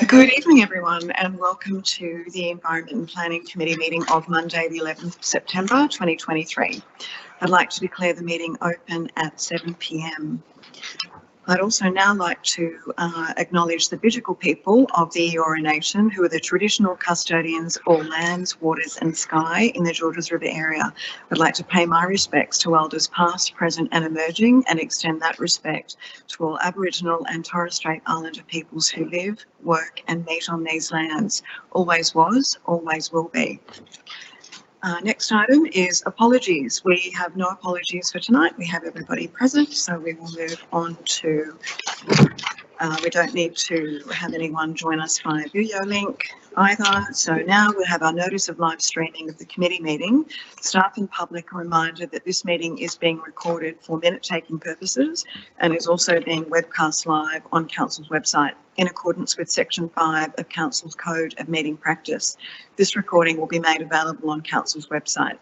Good evening, everyone, and welcome to the Environment and Planning Committee meeting of Monday, the 11th of September 2023. I'd like to declare the meeting open at 7 p.m. I'd also now like to acknowledge the Bidjigal people of the Eora Nation, who are the traditional custodians of all lands, waters and sky in the Georges River area. I'd like to pay my respects to elders past, present and emerging, and extend that respect to all Aboriginal and Torres Strait Islander peoples who live, work and meet on these lands. Always was, always will be. Next item is apologies. We have no apologies for tonight. We have everybody present, so we will move on to, we don't need to have anyone join us via video link either. So now we'll have our notice of live streaming of the committee meeting. Staff and public are reminded that this meeting is being recorded for minute-taking purposes and is also being webcast live on Council's website in accordance with Section 5 of Council's Code of Meeting Practice. This recording will be made available on Council's website,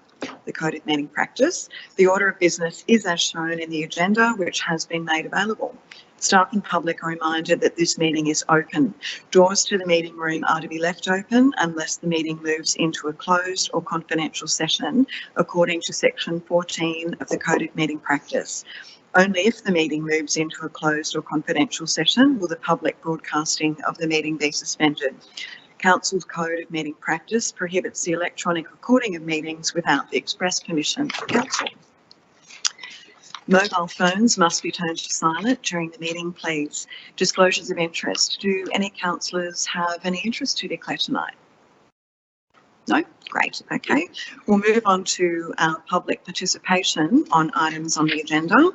the Code of Meeting Practice. The order of business is as shown in the agenda, which has been made available. Staff and public are reminded that this meeting is open. Doors to the meeting room are to be left open unless the meeting moves into a closed or confidential session, according to Section 14 of the Code of Meeting Practice. Only if the meeting moves into a closed or confidential session will the public broadcasting of the meeting be suspended. Council's Code of Meeting Practice prohibits the electronic recording of meetings without the express permission of Council. Mobile phones must be turned to silent during the meeting, please. Disclosures of interest. Do any councillors have any interest to declare tonight? No? Great. Okay. We'll move on to our public participation on items on the agenda.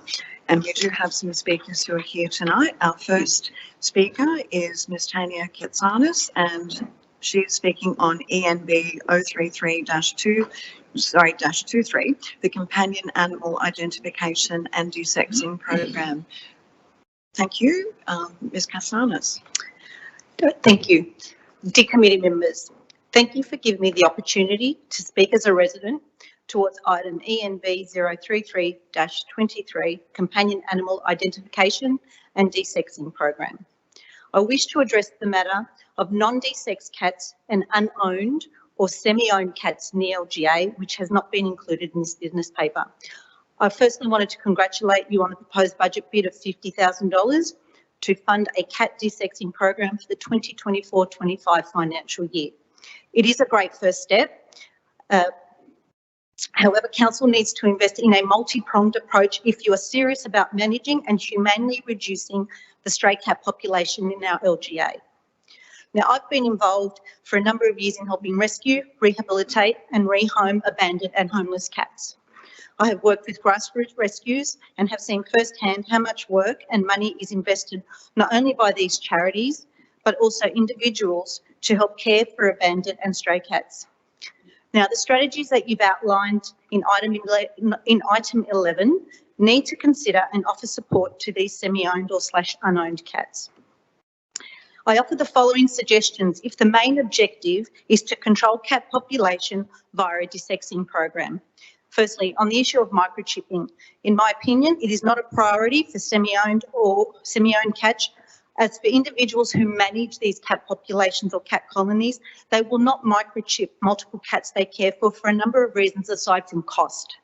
And we do have some speakers who are here tonight. Our first speaker is Ms. Tania Katsanis, and she is speaking on ENB 033-23, the Companion Animal Identification and Desexing Program. Thank you, Ms. Katsanis. Thank you. Dear committee members, thank you for giving me the opportunity to speak as a resident towards item ENB 033-23, Companion Animal Identification and Desexing Program. I wish to address the matter of non-desexed cats and unowned or semi-owned cats near LGA, which has not been included in this business paper. I firstly wanted to congratulate you on the proposed budget bid of $50,000 to fund a cat desexing program for the 2024-25 financial year. It is a great first step. However, Council needs to invest in a multi-pronged approach if you are serious about managing and humanely reducing the stray cat population in our LGA. Now, I've been involved for a number of years in helping rescue, rehabilitate and rehome abandoned and homeless cats. I have worked with grassroots rescues and have seen firsthand how much work and money is invested not only by these charities, but also individuals to help care for abandoned and stray cats. Now, the strategies that you've outlined in item 11 need to consider and offer support to these semi-owned or /unowned cats. I offer the following suggestions if the main objective is to control cat population via a desexing program. Firstly, on the issue of microchipping, in my opinion, it is not a priority for semi-owned or semi-owned cats. As for individuals who manage these cat populations or cat colonies, they will not microchip multiple cats they care for a number of reasons aside from cost.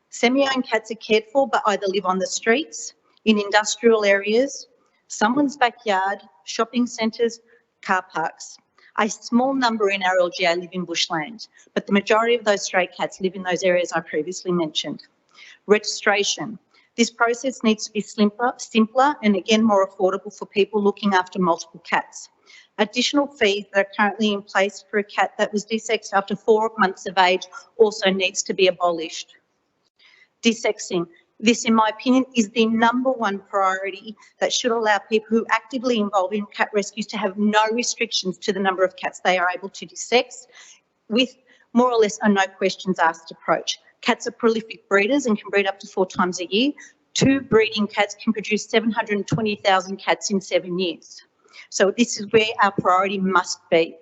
Semi-owned cats are cared for but either live on the streets, in industrial areas, someone's backyard, shopping centres, car parks. A small number in our LGA live in bushland, but the majority of those stray cats live in those areas I previously mentioned. Registration. This process needs to be simpler and again more affordable for people looking after multiple cats. Additional fees that are currently in place for a cat that was desexed after 4 months of age also needs to be abolished. Desexing. This, in my opinion, is the #1 priority that should allow people who actively involve in cat rescues to have no restrictions to the number of cats they are able to desex with more or less a no questions asked approach. Cats are prolific breeders and can breed up to 4 times a year. 2 breeding cats can produce 720,000 cats in 7 years. So this is where our priority must be.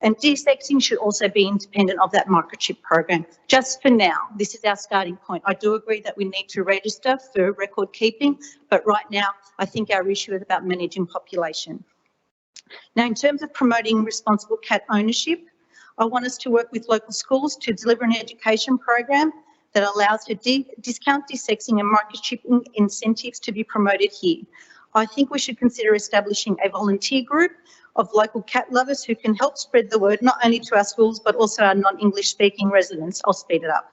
And desexing should also be independent of that microchip program. Just for now, this is our starting point. I do agree that we need to register for record keeping, but right now I think our issue is about managing population. Now, in terms of promoting responsible cat ownership, I want us to work with local schools to deliver an education program that allows for discount desexing and microchipping incentives to be promoted here. I think we should consider establishing a volunteer group of local cat lovers who can help spread the word, not only to our schools, but also our non-English speaking residents. I'll speed it up.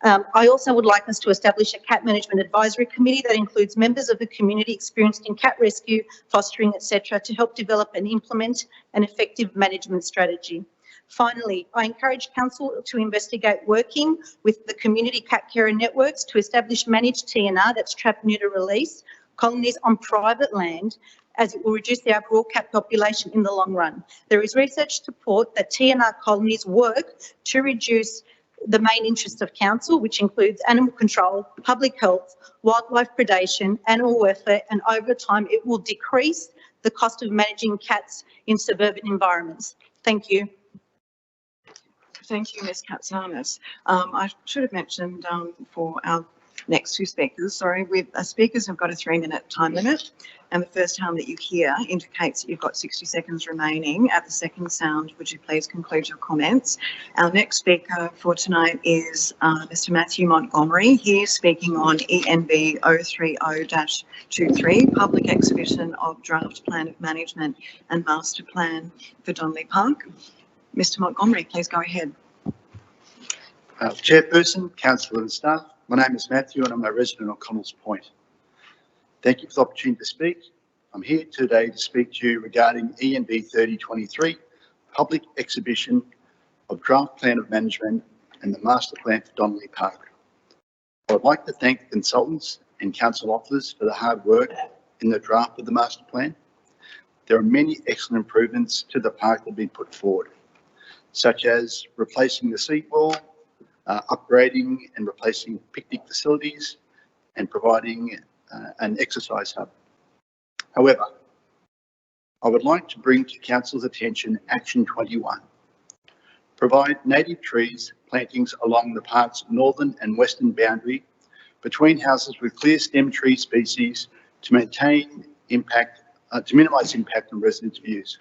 I also would like us to establish a cat management advisory committee that includes members of the community experienced in cat rescue, fostering, etc., to help develop and implement an effective management strategy. Finally, I encourage Council to investigate working with the community cat carer networks to establish managed TNR, that's trap, neuter, release, colonies on private land, as it will reduce the overall cat population in the long run. There is research to support that TNR colonies work to reduce the main interests of council, which includes animal control, public health, wildlife predation, animal welfare, and over time it will decrease the cost of managing cats in suburban environments. Thank you. Thank you, Ms Katsanis. I should have mentioned for our next two speakers, speakers have got a 3-minute time limit, and the first time that you hear indicates that you've got 60 seconds remaining. At the second sound, would you please conclude your comments? Our next speaker for tonight is Mr Matthew Montgomery. He is speaking on ENB 030-23, Public Exhibition of Draft Plan of Management and Master Plan for Donnelly Park. Mr Montgomery, please go ahead. Chairperson, Councillor and staff, my name is Matthew and I'm a resident of Connells Point. Thank you for the opportunity to speak. I'm here today to speak to you regarding ENB 3023, Public Exhibition of Draft Plan of Management and the Master Plan for Donnelly Park. I would like to thank the consultants and council officers for the hard work in the draft of the Master Plan. There are many excellent improvements to the park that have been put forward, such as replacing the seawall, upgrading and replacing picnic facilities, and providing an exercise hub. However, I would like to bring to Council's attention Action 21. Provide native trees plantings along the park's northern and western boundary between houses with clear stem tree species to minimise impact on residents' views.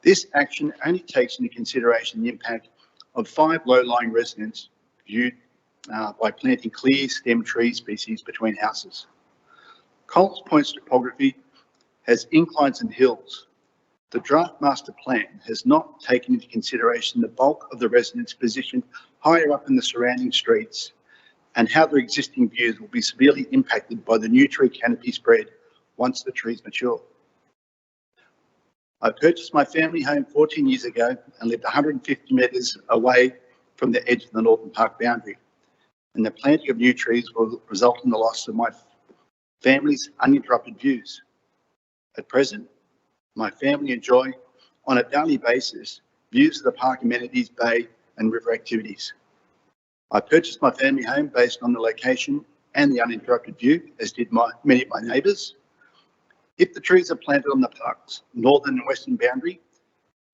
This action only takes into consideration the impact of 5 low-lying residents viewed by planting clear stem tree species between houses. Connells Point's topography has inclines and hills. The draft master plan has not taken into consideration the bulk of the residents positioned higher up in the surrounding streets and how their existing views will be severely impacted by the new tree canopy spread once the trees mature. I purchased my family home 14 years ago and lived 150 metres away from the edge of the Northern Park boundary, and the planting of new trees will result in the loss of my family's uninterrupted views. At present, my family enjoy, on a daily basis, views of the park amenities, bay and river activities. I purchased my family home based on the location and the uninterrupted view, as did many of my neighbours. If the trees are planted on the park's northern and western boundary,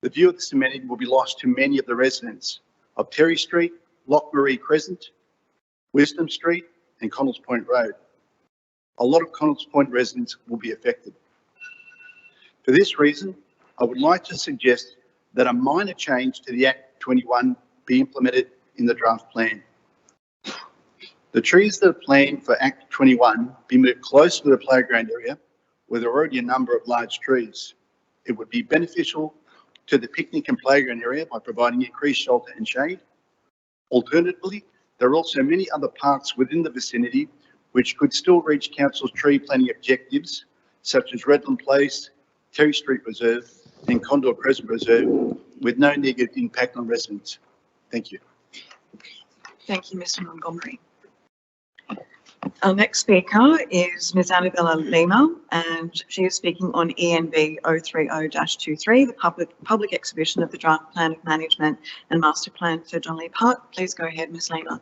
the view of this amenity will be lost to many of the residents of Terry Street, Lochmarie Crescent, Wisdom Street and Connells Point Road. A lot of Connells Point residents will be affected. For this reason, I would like to suggest that a minor change to the Act 21 be implemented in the draft plan. The trees that are planned for Act 21 be moved closer to the playground area where there are already a number of large trees. It would be beneficial to the picnic and playground area by providing increased shelter and shade. Alternatively, there are also many other parks within the vicinity which could still reach Council's tree planting objectives, such as Redland Place, Terry Street Reserve and Condor Crescent Reserve, with no negative impact on residents. Thank you. Thank you, Mr Montgomery. Our next speaker is Ms Annabella Lima, and she is speaking on ENB 030-23, the public exhibition of the Draft Plan of Management and Master Plan for Donnelly Park. Please go ahead, Ms Lima.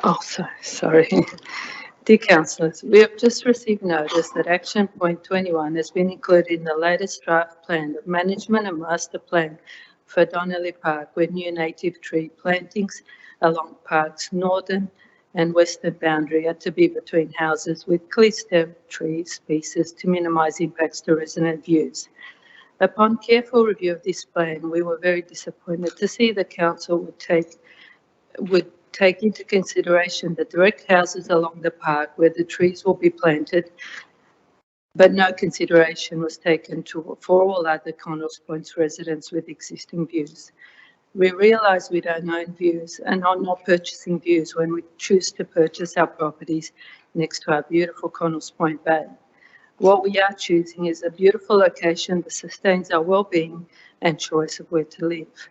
Oh, sorry. Dear councillors, we have just received notice that action point 21 has been included in the latest draft plan of management and master plan for Donnelly Park, where new native tree plantings along park's northern and western boundary are to be between houses with clear stem tree species to minimise impacts to resident views. Upon careful review of this plan, we were very disappointed to see the council would take into consideration the direct houses along the park where the trees will be planted, but no consideration was taken for all other Connells Point residents with existing views. We realise we don't own views and are not purchasing views when we choose to purchase our properties next to our beautiful Connells Point Bay. What we are choosing is a beautiful location that sustains our well-being and choice of where to live.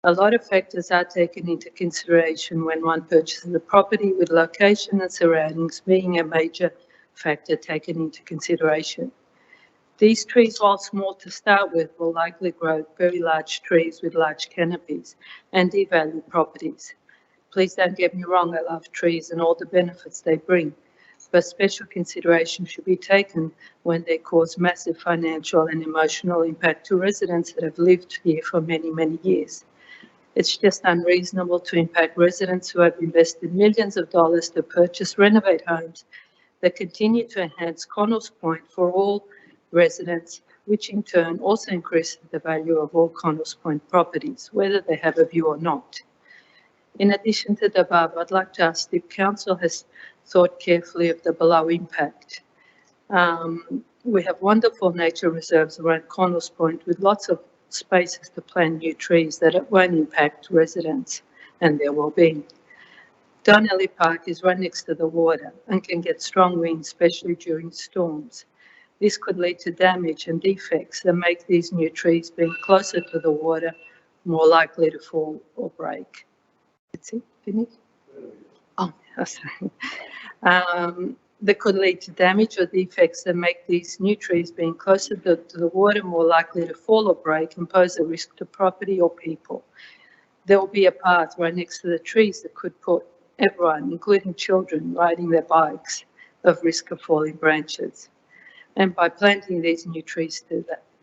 A lot of factors are taken into consideration when one purchases a property, with location and surroundings being a major factor taken into consideration. These trees, while small to start with, will likely grow very large trees with large canopies and devalue properties. Please don't get me wrong, I love trees and all the benefits they bring, but special consideration should be taken when they cause massive financial and emotional impact to residents that have lived here for many, many years. It's just unreasonable to impact residents who have invested millions of dollars to purchase, renovate homes that continue to enhance Connells Point for all residents, which in turn also increases the value of all Connells Point properties, whether they have a view or not. In addition to the above, I'd like to ask if council has thought carefully of the below impact. We have wonderful nature reserves around Connells Point with lots of spaces to plant new trees that won't impact residents and their well-being. Donnelly Park is right next to the water and can get strong winds, especially during storms. This could lead to damage and defects that make these new trees being closer to the water more likely to fall or break. That's it, finished? Oh, sorry. That could lead to damage or defects that make these new trees being closer to the water more likely to fall or break and pose a risk to property or people. There will be a path right next to the trees that could put everyone, including children, riding their bikes, at risk of falling branches. And by planting these new trees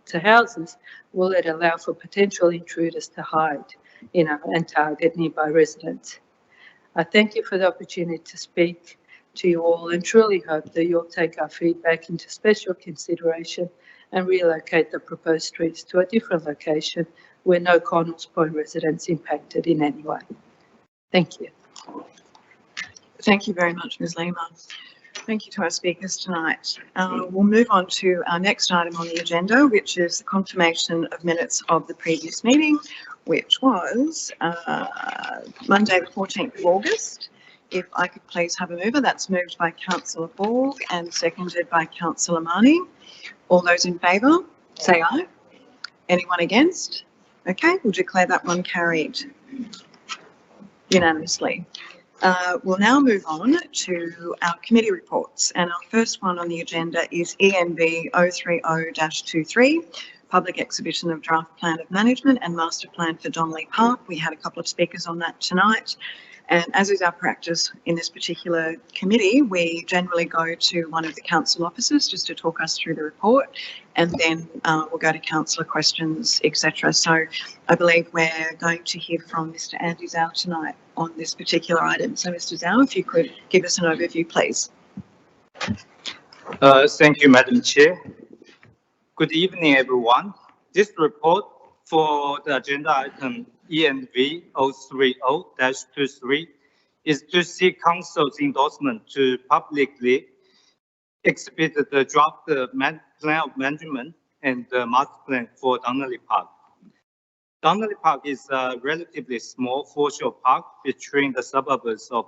to houses, will it allow for potential intruders to hide, and target nearby residents? I thank you for the opportunity to speak to you all and truly hope that you'll take our feedback into special consideration and relocate the proposed trees to a different location where no Connells Point residents impacted in any way. Thank you. Thank you very much, Ms. Lima. Thank you to our speakers tonight. We'll move on to our next item on the agenda, which is the confirmation of minutes of the previous meeting, which was Monday the 14th of August. If I could please have a mover. That's moved by Councillor Borg and seconded by Councillor Marnie. All those in favour, say aye. Anyone against? Okay, we'll declare that one carried unanimously. We'll now move on to our committee reports, and our first one on the agenda is ENV 030-23, Public Exhibition of Draft Plan of Management and Master Plan for Donnelly Park. We had a couple of speakers on that tonight, and as is our practice in this particular committee, we generally go to one of the council officers just to talk us through the report, and then we'll go to councillor questions, etc. So I believe we're going to hear from Mr. Andy Zhao tonight on this particular item. So Mr. Zhao, if you could give us an overview, please. Thank you, Madam Chair. Good evening, everyone. This report for the agenda item ENV 030-23 is to seek Council's endorsement to publicly exhibit the draft plan of management and the master plan for Donnelly Park. Donnelly Park is a relatively small foreshore park between the suburbs of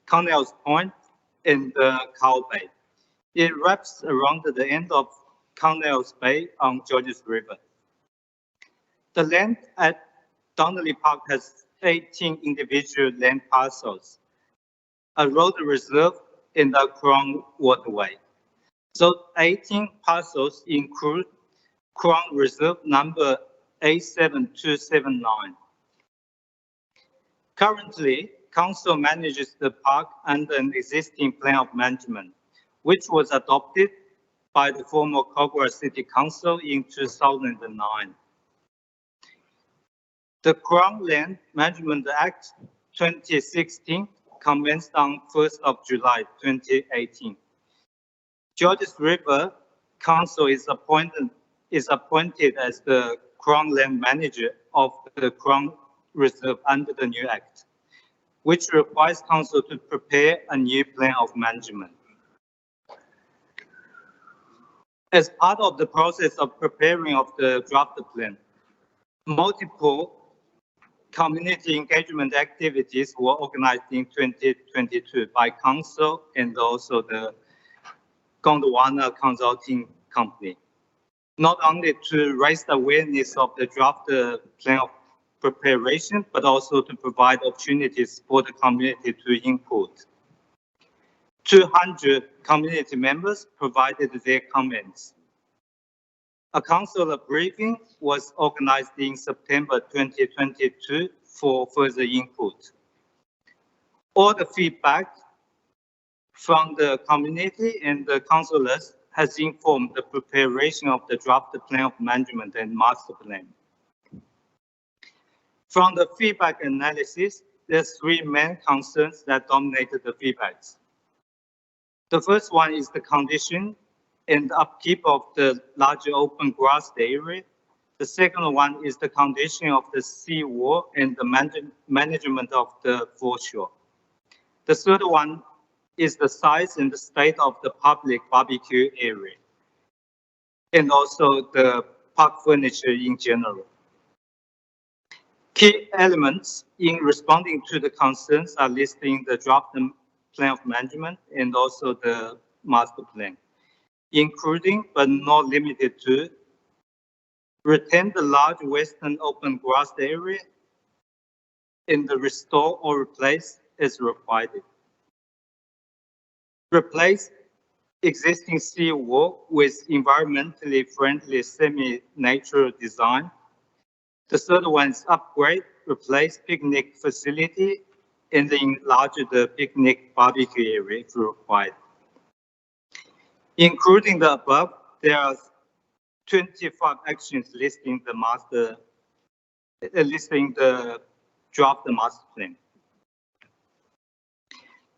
Connells Point and Cow Bay. It wraps around the end of Connells Bay on Georges River. The land at Donnelly Park has 18 individual land parcels, a road reserve, and a Crown waterway. So 18 parcels include Crown Reserve number 87279. Currently, Council manages the park under an existing plan of management, which was adopted by the former Kogarah City Council in 2009. The Crown Land Management Act 2016 commenced on 1st of July 2018. Georges River Council is appointed as the Crown Land Manager of the Crown Reserve under the new Act, which requires Council to prepare a new plan of management. As part of the process of preparing of the draft plan, multiple community engagement activities were organized in 2022 by Council and also the Gondwana Consulting Company, not only to raise the awareness of the draft plan of preparation, but also to provide opportunities for the community to input. 200 community members provided their comments. A council briefing was organized in September 2022 for further input. All the feedback from the community and the councillors has informed the preparation of the draft plan of management and master plan. From the feedback analysis, there's three main concerns that dominated the feedbacks. The first one is the condition and upkeep of the larger open grass area. The second one is the condition of the seawall and the management of the foreshore. The third one is the size and the state of the public barbecue area, and also the park furniture in general. Key elements in responding to the concerns are listed in the draft plan of management and also the master plan, including but not limited to retain the large western open grass area and restore or replace as required. Replace existing seawall with environmentally friendly semi-natural design. The third one is upgrade, replace picnic facility, and enlarge the picnic barbecue area if required. Including the above, there are 25 actions listing the draft master plan.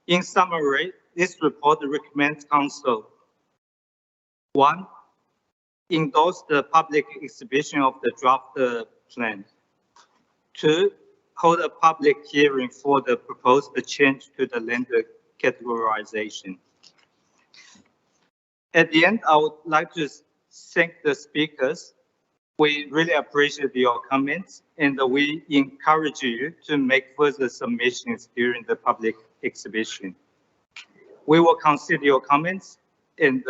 In summary, this report recommends Council: 1. Endorse the public exhibition of the draft plan. 2. Hold a public hearing for the proposed change to the land categorization. At the end, I would like to thank the speakers. We really appreciate your comments, and we encourage you to make further submissions during the public exhibition. We will consider your comments and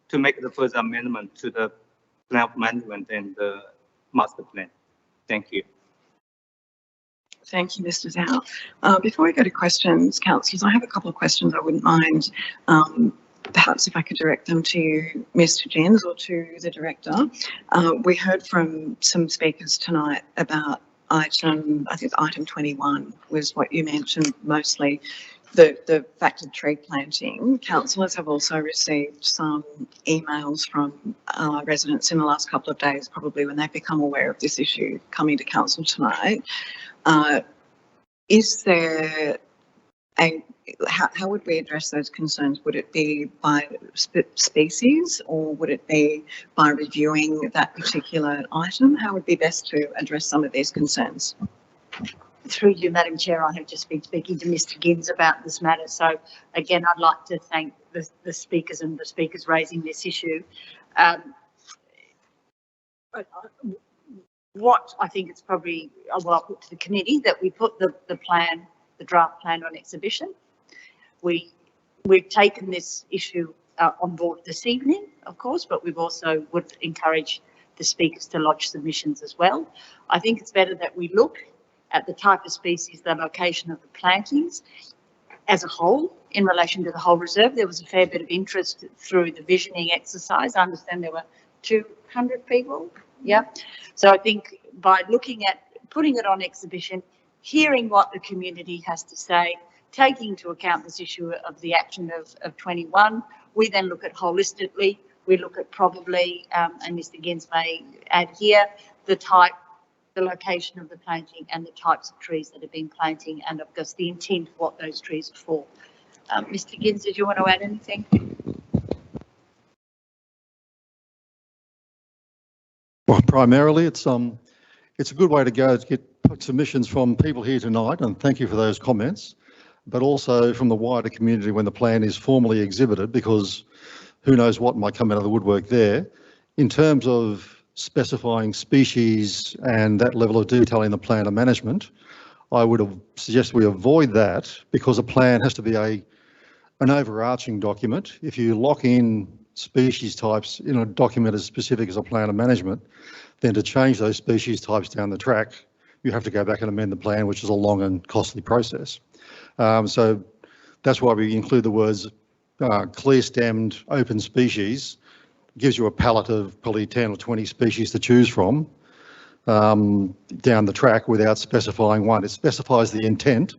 to make the further amendment to the plan of management and the master plan. Thank you. Thank you, Mr. Zhao. Before we go to questions, councillors, I have a couple of questions I wouldn't mind. Perhaps if I could direct them to you, Mr. Jens, or to the director. We heard from some speakers tonight about item 21 was what you mentioned mostly, the fact of tree planting. Councillors have also received some emails from residents in the last couple of days, probably when they've become aware of this issue coming to council tonight. Is there how would we address those concerns? Would it be by species, or would it be by reviewing that particular item? How would be best to address some of these concerns? Through you, Madam Chair, I have just been speaking to Mr. Gins about this matter. So again, I'd like to thank the speakers and the speakers raising this issue. What I think it's probably, well, I'll put to the committee that we put the draft plan on exhibition. We've taken this issue on board this evening, of course, but we've also would encourage the speakers to lodge submissions as well. I think it's better that we look at the type of species, the location of the plantings as a whole in relation to the whole reserve. There was a fair bit of interest through the visioning exercise. I understand there were 200 people. Yeah. So I think by looking at putting it on exhibition, hearing what the community has to say, taking into account this issue of the action of 21. We then look at holistically, we look at probably, and Mr. Gins may add here, the location of the planting and the types of trees that have been planting, and of course the intent of what those trees are for. Mr. Gins, did you want to add anything? Well, primarily it's a good way to go to get submissions from people here tonight, and thank you for those comments, but also from the wider community when the plan is formally exhibited, because who knows what might come out of the woodwork there. In terms of specifying species and that level of detail in the plan of management, I would suggest we avoid that, because a plan has to be an overarching document. If you lock in species types in a document as specific as a plan of management, then to change those species types down the track, you have to go back and amend the plan, which is a long and costly process. So that's why we include the words clear-stemmed open species. Gives you a palette of probably 10 or 20 species to choose from down the track without specifying one. It specifies the intent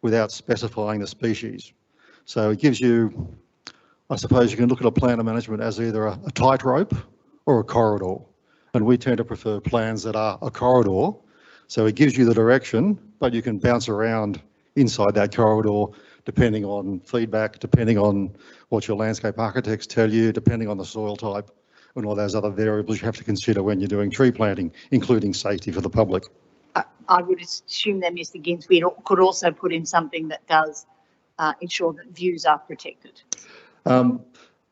without specifying the species. So it gives you, I suppose you can look at a plan of management as either a tightrope or a corridor. And we tend to prefer plans that are a corridor. So it gives you the direction, but you can bounce around inside that corridor depending on feedback, depending on what your landscape architects tell you, depending on the soil type and all those other variables you have to consider when you're doing tree planting, including safety for the public. I would assume that, Mr. Gins, we could also put in something that does ensure that views are protected.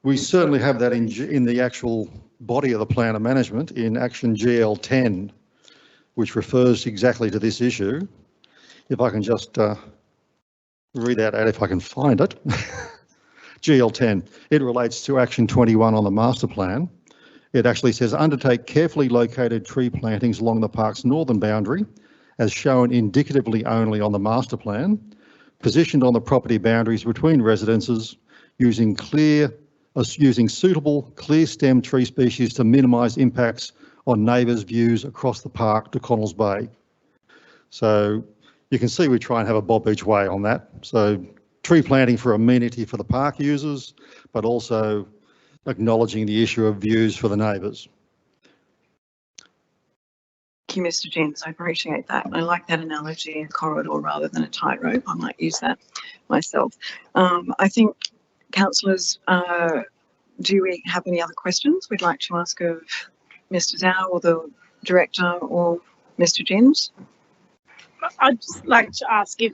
We certainly have that in the actual body of the plan of management in Action GL10, which refers exactly to this issue. If I can just read that out if I can find it. GL10, it relates to Action 21 on the master plan. It actually says, undertake carefully located tree plantings along the park's northern boundary, as shown indicatively only on the master plan, positioned on the property boundaries between residences, using suitable clear-stemmed tree species to minimise impacts on neighbours' views across the park to Connells Bay. So you can see we try and have a bob each way on that. So tree planting for amenity for the park users, but also acknowledging the issue of views for the neighbours. Thank you, Mr. Gins. I appreciate that. I like that analogy, a corridor rather than a tightrope. I might use that myself. I think, councillors, do we have any other questions we'd like to ask of Mr. Zhao or the director or Mr. Gins? I'd just like to ask if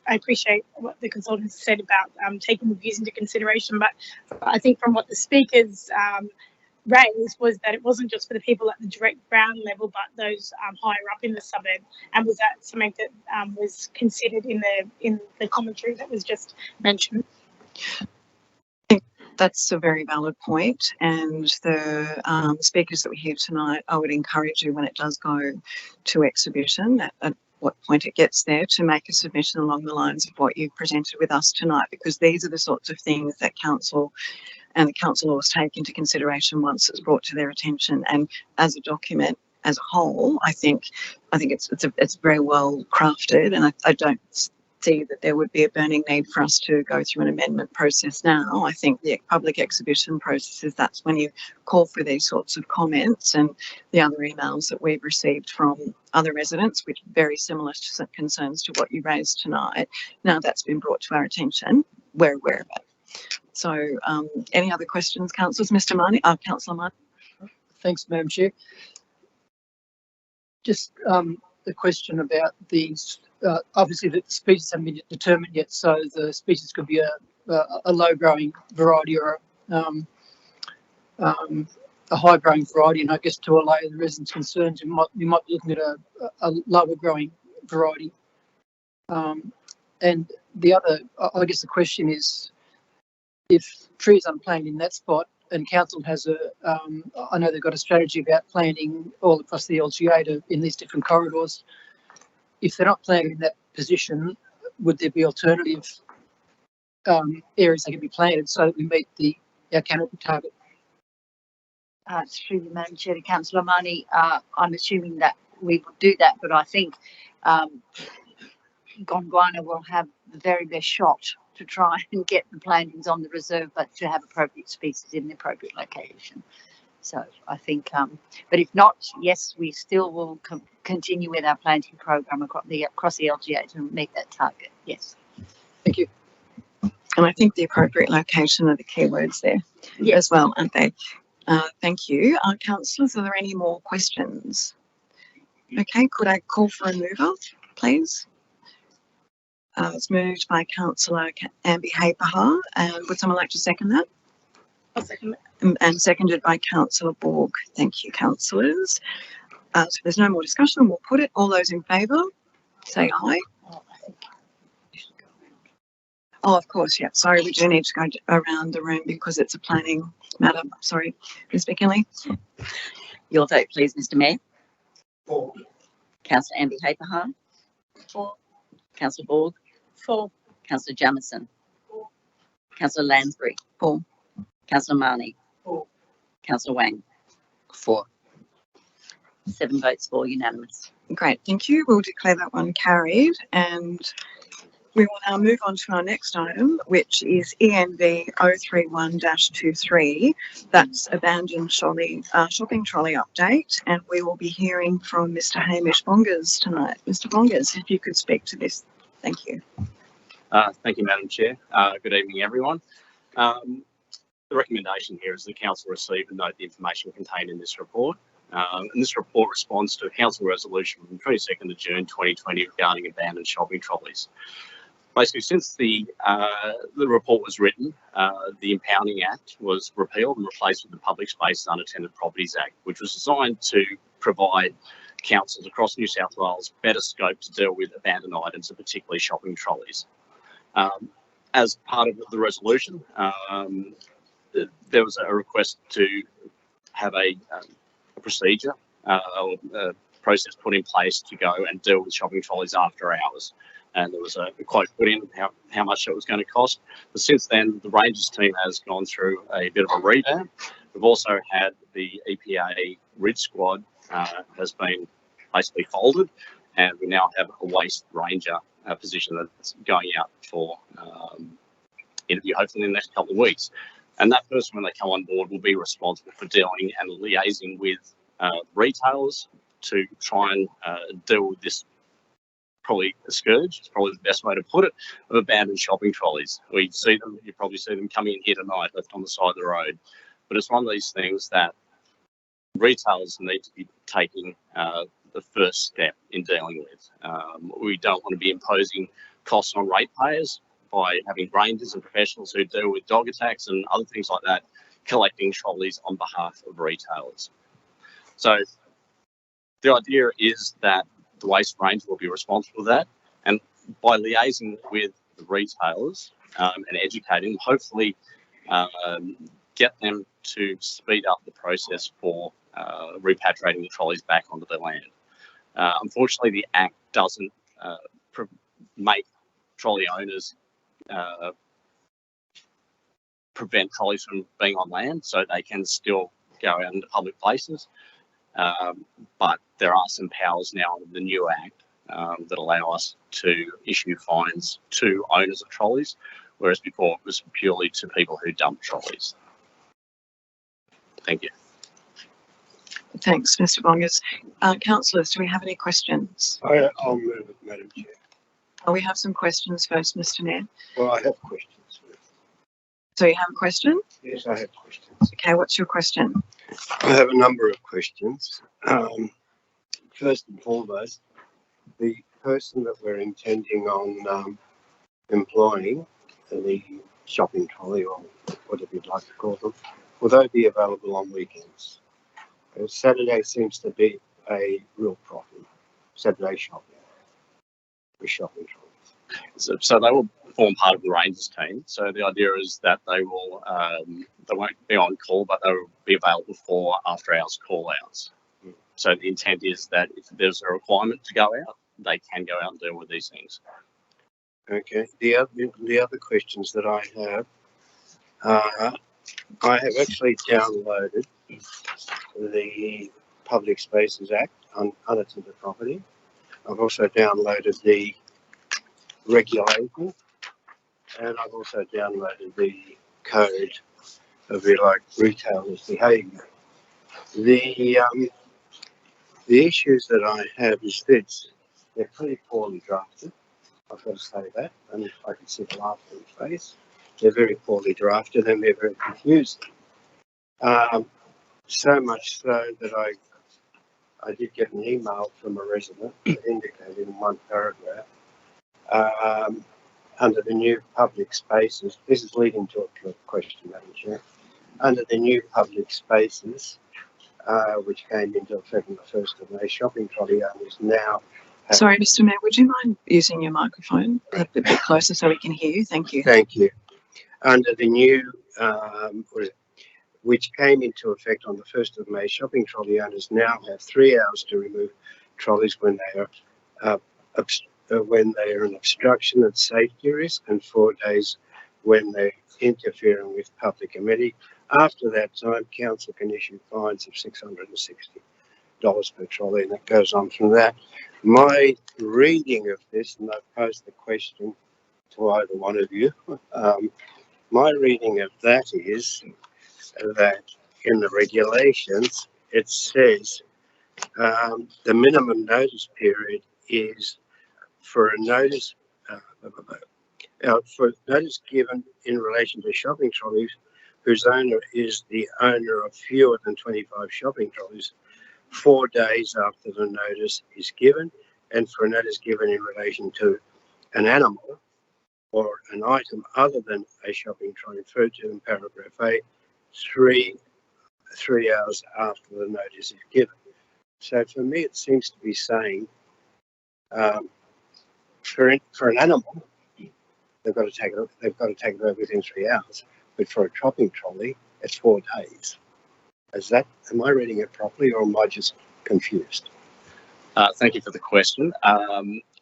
I appreciate what the consultants said about taking the views into consideration, but I think from what the speakers raised was that it wasn't just for the people at the direct ground level, but those higher up in the suburb. And was that something that was considered in the commentary that was just mentioned? That's a very valid point, and the speakers that we hear tonight, I would encourage you when it does go to exhibition, at what point it gets there, to make a submission along the lines of what you've presented with us tonight, because these are the sorts of things that council and the council laws take into consideration once it's brought to their attention. And as a document as a whole, I think it's very well crafted, and I don't see that there would be a burning need for us to go through an amendment process now. I think the public exhibition processes, that's when you call for these sorts of comments, and the other emails that we've received from other residents, which are very similar to concerns to what you raised tonight. Now that's been brought to our attention, we're aware of it. So any other questions, councillors? Mr. Marnie, Councillor Marnie. Thanks, Madam Chair. Just the question about these. Obviously, the species haven't been determined yet, so the species could be a low-growing variety or a high-growing variety. And I guess to allay the residents' concerns, you might be looking at a lower-growing variety. And the other, I guess, the question is, if trees aren't planted in that spot, and council has I know they've got a strategy about planting all across the LGA in these different corridors. If they're not planted in that position, would there be alternative areas that can be planted so that we meet our canopy target? It's through the Madam Chair to Councillor Marnie. I'm assuming that we would do that, but I think Gondwana will have the very best shot to try and get the plantings on the reserve, but to have appropriate species in the appropriate location. So I think, but if not, yes, we still will continue with our planting program across the LGA to meet that target. Yes. Thank you. And I think the appropriate location are the key words there as well, aren't they? Thank you. Councillors, are there any more questions? Okay, could I call for a mover, please? It's moved by Councillor Ambi Hapeha, and would someone like to second that? I'll second And seconded by Councillor Borg. Thank you, councillors. So there's no more discussion. We'll put it. All those in favour, say aye. Oh, of course, yeah. Sorry, we do need to go around the room because it's a planning matter. Sorry, Ms. McKinley. Your vote, please, Mr. Mayor. For. Councillor Ambi Hapeha. For. Councillor Borg. For. Councillor Jamieson. For. Councillor Lansbury. For. Councillor Marnie. For. Councillor Wang. For. 7 votes for, unanimous. Great, thank you. We'll declare that one carried, and we will now move on to our next item, which is ENV 031-23. That's abandoned shopping trolley update, and we will be hearing from Mr. Hamish Bongers tonight. Mr. Bongers, if you could speak to this. Thank you. Thank you, Madam Chair. Good evening, everyone. The recommendation here is the council receive and note the information contained in this report. And this report responds to a council resolution from 22nd of June 2020 regarding abandoned shopping trolleys. Basically, since the report was written, the Impounding Act was repealed and replaced with the Public Spaces Unattended Properties Act, which was designed to provide councils across New South Wales better scope to deal with abandoned items, and particularly shopping trolleys. As part of the resolution, there was a request to have a procedure, a process put in place to go and deal with shopping trolleys after hours. And there was a quote put in how much it was going to cost. But since then, the Rangers team has gone through a bit of a revamp. We've also had the EPA RID squad has been basically folded, and we now have a waste ranger position that's going out for interview hopefully in the next couple of weeks. And that person, when they come on board, will be responsible for dealing and liaising with retailers to try and deal with this, probably a scourge, it's probably the best way to put it, of abandoned shopping trolleys. We see them, you probably see them coming in here tonight, left on the side of the road. But it's one of these things that retailers need to be taking the first step in dealing with. We don't want to be imposing costs on ratepayers by having rangers and professionals who deal with dog attacks and other things like that, collecting trolleys on behalf of retailers. So the idea is that the waste ranger will be responsible for that, and by liaising with the retailers and educating them, hopefully get them to speed up the process for repatriating the trolleys back onto their land. Unfortunately, the Act doesn't make trolley owners prevent trolleys from being on land, so they can still go out into public places. But there are some powers now under the new Act that allow us to issue fines to owners of trolleys, whereas before it was purely to people who dump trolleys. Thank you. Thanks, Mr. Bongers. Councillors, do we have any questions? I'll move it, Madam Chair. Oh, we have some questions first, Mr. Nairn. Well, I have questions. So you have a question? Yes, I have questions. Okay, what's your question? I have a number of questions. First and foremost, the person that we're intending on employing, the shopping trolley or whatever you'd like to call them, will they be available on weekends? Saturday seems to be a real problem. Saturday shopping with shopping trolleys. So they will form part of the Rangers team. So the idea is that they will they won't be on call, but they will be available for after hours call outs. So the intent is that if there's a requirement to go out, they can go out and deal with these things. Okay. The other questions that I have actually downloaded the Public Spaces Act on unattended property, I've also downloaded the regulation, and I've also downloaded the code of retailers' behaviour. The issues that I have is this: they're pretty poorly drafted. I've got to say that, and I can see the laugh on your face. They're very poorly drafted and they're very confusing. So much so that I did get an email from a resident that indicated in one paragraph under the new public spaces. This is leading to a question, Madam Chair. Under the new public spaces, which came into effect on the 1st of May, shopping trolley owners now have... Sorry, Mr. Mayor, would you mind using your microphone a bit closer so we can hear you? Thank you. Thank you. Under the new, which came into effect on the 1st of May, shopping trolley owners now have 3 hours to remove trolleys when they are an obstruction and safety risk, and 4 days when they're interfering with public amenity. After that time, council can issue fines of $660 per trolley, and that goes on from that. My reading of this, and I've posed the question to either one of you, my reading of that is that in the regulations, it says the minimum notice period is for a notice given in relation to shopping trolleys whose owner is the owner of fewer than 25 shopping trolleys 4 days after the notice is given, and for a notice given in relation to an animal or an item other than a shopping trolley referred to in paragraph A, three hours after the notice is given. So for me, it seems to be saying for an animal, they've got to take it over within 3 hours. But for a shopping trolley, it's 4 days. Am I reading it properly, or am I just confused? Thank you for the question.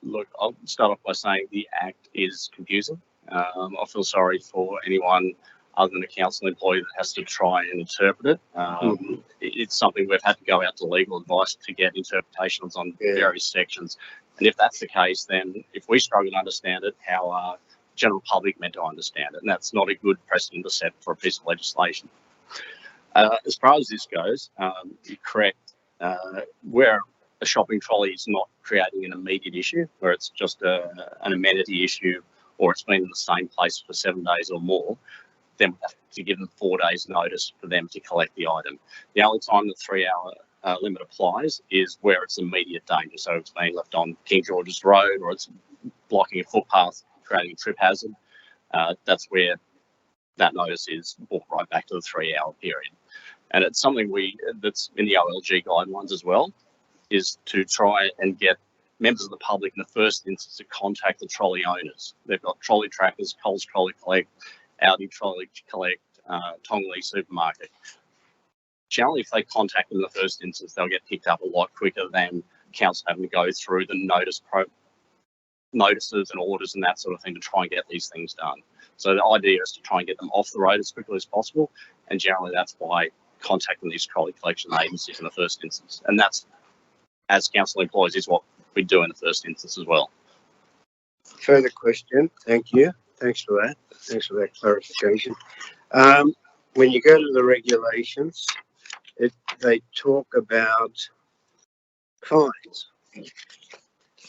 Look, I'll start off by saying the Act is confusing. I feel sorry for anyone other than a council employee that has to try and interpret it. It's something we've had to go out to legal advice to get interpretations on various sections. And if that's the case, then if we struggle to understand it, how are general public meant to understand it? And that's not a good precedent to set for a piece of legislation. As far as this goes, you're correct. Where a shopping trolley is not creating an immediate issue, where it's just an amenity issue, or it's been in the same place for 7 days or more, then we have to give them 4 days notice for them to collect the item. The only time the 3 hour limit applies is where it's immediate danger. So it's being left on King George's Road, or it's blocking a footpath, creating a trip hazard. That's where that notice is brought right back to the 3 hour period. And it's something that's in the OLG guidelines as well, is to try and get members of the public in the first instance to contact the trolley owners. They've got trolley trackers, Coles Trolley Collect, Audi Trolley Collect, Tongley Supermarket. Generally, if they contact them in the first instance, they'll get picked up a lot quicker than council having to go through the notices and orders and that sort of thing to try and get these things done. So the idea is to try and get them off the road as quickly as possible, and generally that's by contacting these trolley collection agencies in the first instance. And that's, as council employees, is what we do in the first instance as well. Further question. Thank you. Thanks for that. Thanks for that clarification. When you go to the regulations, they talk about fines.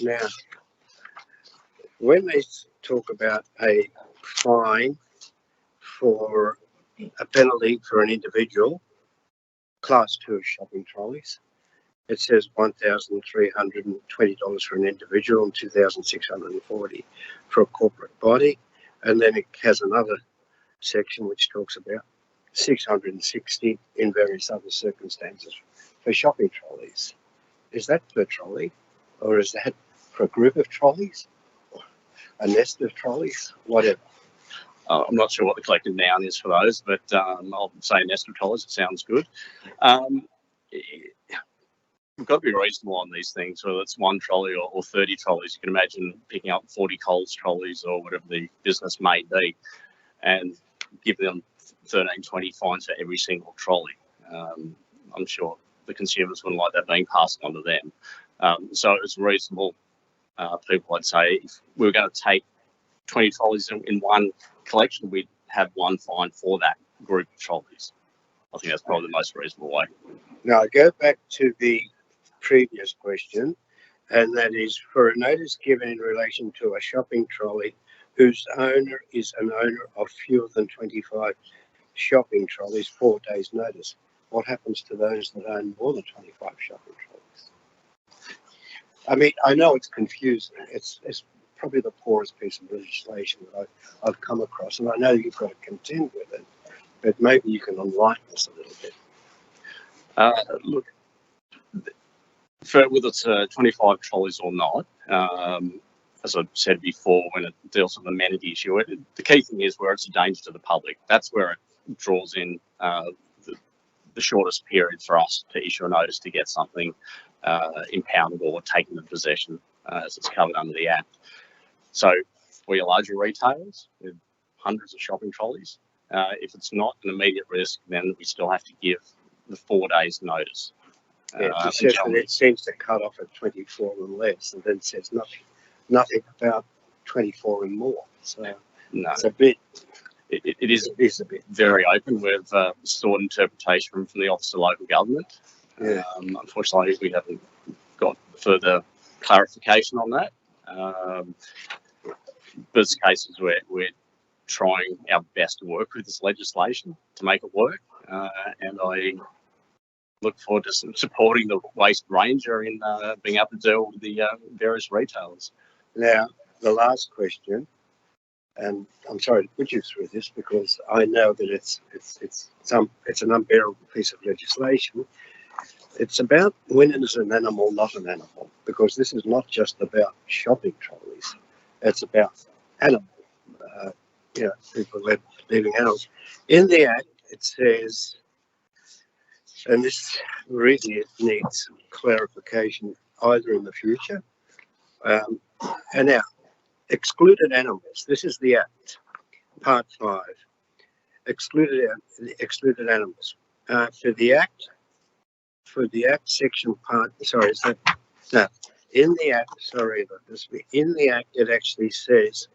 Now, when they talk about a fine for a penalty for an individual, class 2 shopping trolleys, it says $1,320 for an individual and $2,640 for a corporate body. And then it has another section which talks about $660 in various other circumstances for shopping trolleys. Is that per trolley, or is that for a group of trolleys, a nest of trolleys, whatever? I'm not sure what the collective noun is for those, but I'll say nest of trolleys. It sounds good. We've got to be reasonable on these things, whether it's one trolley or 30 trolleys. You can imagine picking up 40 Coles trolleys or whatever the business may be and giving them $13.20 fines for every single trolley. I'm sure the consumers wouldn't like that being passed on to them. So it's reasonable, people, I'd say, if we were going to take 20 trolleys in one collection, we'd have one fine for that group of trolleys. I think that's probably the most reasonable way. Now, I go back to the previous question, and that is for a notice given in relation to a shopping trolley whose owner is an owner of fewer than 25 shopping trolleys, 4 days notice. What happens to those that own more than 25 shopping trolleys? I mean, I know it's confusing. It's probably the poorest piece of legislation that I've come across, and I know you've got to contend with it, but maybe you can enlighten us a little bit. Look, whether it's 25 trolleys or not, as I've said before, when it deals with the amenity issue, the key thing is where it's a danger to the public. That's where it draws in the shortest period for us to issue a notice to get something impounded or taken into possession, as it's covered under the Act. So for your larger retailers with hundreds of shopping trolleys, if it's not an immediate risk, then we still have to give the 4 days notice. Yeah, it seems to cut off at 24 and less, and then says nothing about 24 and more. So no, it's a bit. It is a bit very open. We've sought interpretation from the Office of Local Government. Yeah. Unfortunately, we haven't got further clarification on that. But it's cases where we're trying our best to work with this legislation to make it work, and I look forward to supporting the Waste Ranger in being able to deal with the various retailers. Now, the last question, and I'm sorry to put you through this because I know that it's an unbearable piece of legislation. It's about when is an animal not an animal, because this is not just about shopping trolleys. It's about animal, people leaving animals. In the Act, it says, and this really needs clarification either in the future, and now, excluded animals. This is the Act, Part 5. Excluded animals. For the Act section part, sorry, is that, no, in the Act, sorry about this, in the Act it actually says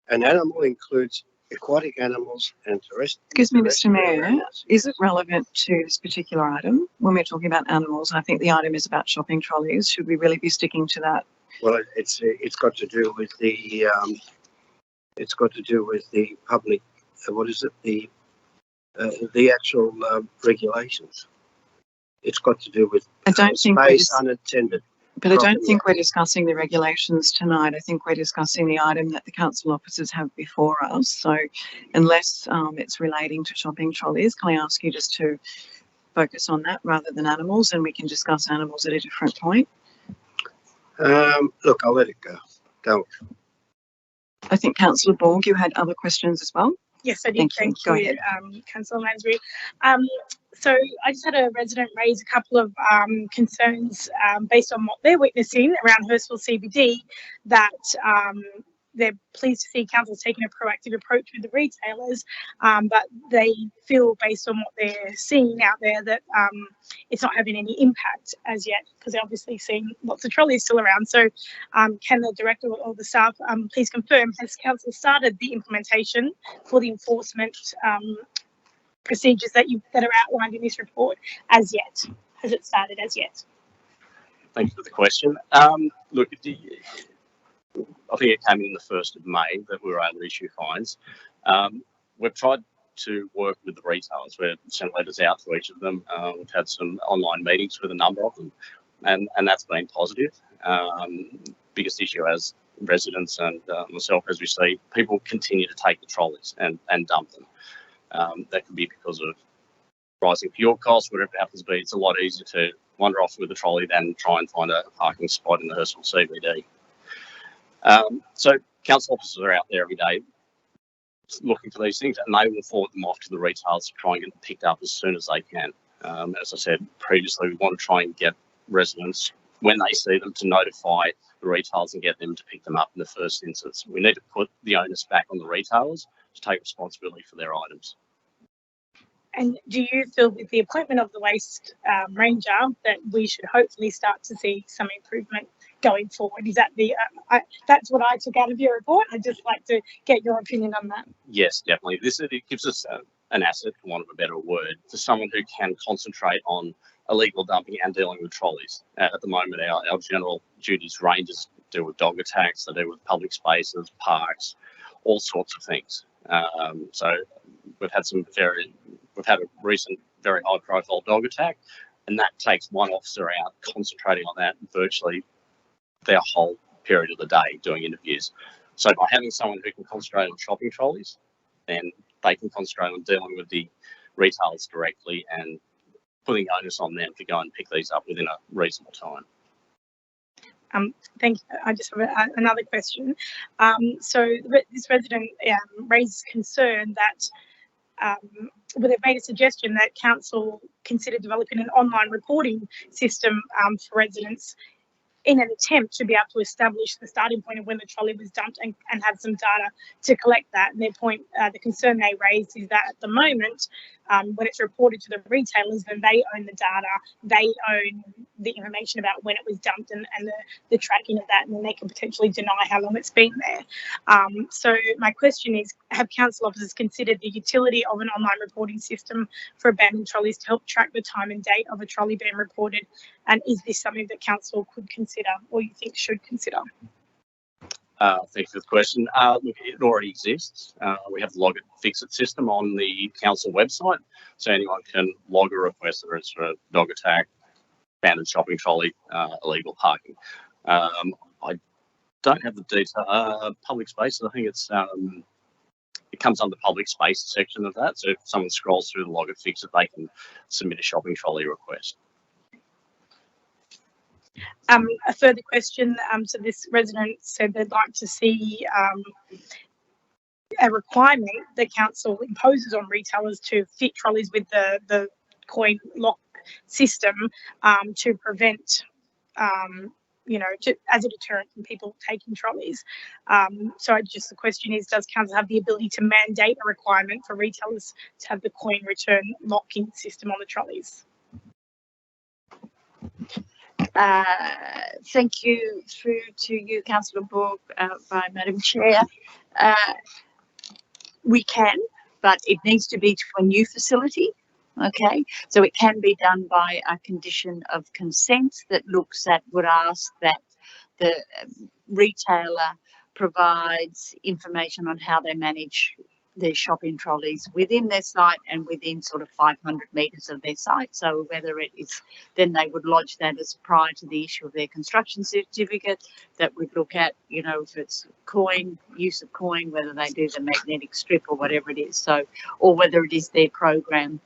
an animal includes aquatic animals and terrestrial. Excuse me, Mr. Mayor, animals. is it relevant to this particular item when we're talking about animals? I think the item is about shopping trolleys. Should we really be sticking to that? Well, it's got to do with the public. What is it? The actual regulations. It's got to do with I don't think space unattended. But I don't think we're discussing the regulations tonight. I think we're discussing the item that the council officers have before us. So unless it's relating to shopping trolleys, can I ask you just to focus on that rather than animals, and we can discuss animals at a different point? Look, I'll let it go. Don't. I think Councillor Borg, you had other questions as well. Yes, I did. Thank you. Go ahead. Councillor Lansbury. So I just had a resident raise a couple of concerns based on what they're witnessing around Hurstville CBD, that they're pleased to see council's taking a proactive approach with the retailers, but they feel based on what they're seeing out there that it's not having any impact as yet, because they're obviously seeing lots of trolleys still around. So can the director or the staff please confirm, has council started the implementation for the enforcement procedures that are outlined in this report as yet? Has it started as yet? Thank you for the question. Look, I think it came in the 1st of May that we were able to issue fines. We've tried to work with the retailers. We've sent letters out to each of them. We've had some online meetings with a number of them, and that's been positive. Biggest issue as residents and myself, as we see, people continue to take the trolleys and dump them. That could be because of rising fuel costs, whatever it happens to be. It's a lot easier to wander off with a trolley than try and find a parking spot in the Hurstville CBD. So council officers are out there every day looking for these things, and they will forward them off to the retailers to try and get them picked up as soon as they can. As I said previously, we want to try and get residents, when they see them, to notify the retailers and get them to pick them up in the first instance. We need to put the onus back on the retailers to take responsibility for their items. And do you feel with the appointment of the waste ranger that we should hopefully start to see some improvement going forward? Is that that's what I took out of your report. I'd just like to get your opinion on that. Yes, definitely. It gives us an asset, for want of a better word, for someone who can concentrate on illegal dumping and dealing with trolleys. At the moment, our general duties rangers deal with dog attacks, they deal with public spaces, parks, all sorts of things. So we've had a recent very high profile dog attack, and that takes one officer out concentrating on that virtually their whole period of the day doing interviews. So by having someone who can concentrate on shopping trolleys, then they can concentrate on dealing with the retailers directly and putting onus on them to go and pick these up within a reasonable time. Thank you. I just have another question. So this resident raised concern that they've made a suggestion that council consider developing an online reporting system for residents in an attempt to be able to establish the starting point of when the trolley was dumped and have some data to collect that. And their point, the concern they raised is that at the moment, when it's reported to the retailers, then they own the data, they own the information about when it was dumped and the tracking of that, and then they can potentially deny how long it's been there. So my question is, have council officers considered the utility of an online reporting system for abandoned trolleys to help track the time and date of a trolley being reported? And is this something that council could consider or you think should consider? Thanks for the question. Look, it already exists. We have the Log It, Fix It system on the council website, so anyone can log a request, whether it's for a dog attack, abandoned shopping trolley, illegal parking. I don't have the detail. Public spaces, I think it comes under public space section of that. So if someone scrolls through the Log It, Fix It, they can submit a shopping trolley request. A further question, so this resident said they'd like to see a requirement that council imposes on retailers to fit trolleys with the coin lock system to prevent, as a deterrent from people taking trolleys. So the question is, does council have the ability to mandate a requirement for retailers to have the coin return locking system on the trolleys? Thank you. Through to you, Councillor Borg, by Madam Chair. We can, but it needs to be to a new facility. Okay, so it can be done by a condition of consent that would ask that the retailer provides information on how they manage their shopping trolleys within their site and within sort of 500 metres of their site. So whether it is, then they would lodge that as prior to the issue of their construction certificate. That would look at, if it's use of coin, whether they do the magnetic strip or whatever it is. So, or whether it is their program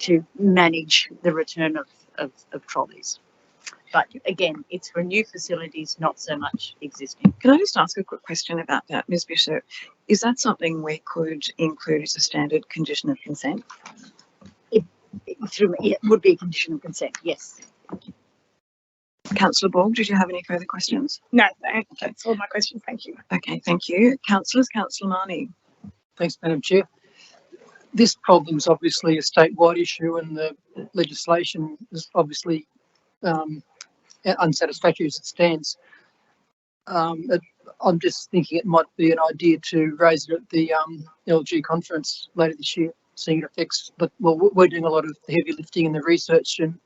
to manage the return of trolleys. But again, it's for new facilities, not so much existing. Can I just ask a quick question about that, Ms. Bishop? Is that something we could include as a standard condition of consent? It would be a condition of consent, yes. Councillor Borg, did you have any further questions? No, that's all my questions. Thank you. Okay, thank you. Councillors, Councillor Marnie. Thanks, Madam Chair. This problem is obviously a statewide issue, and the legislation is obviously unsatisfactory as it stands. I'm just thinking it might be an idea to raise it at the LG conference later this year, seeing it affects, but we're doing a lot of the heavy lifting and the research and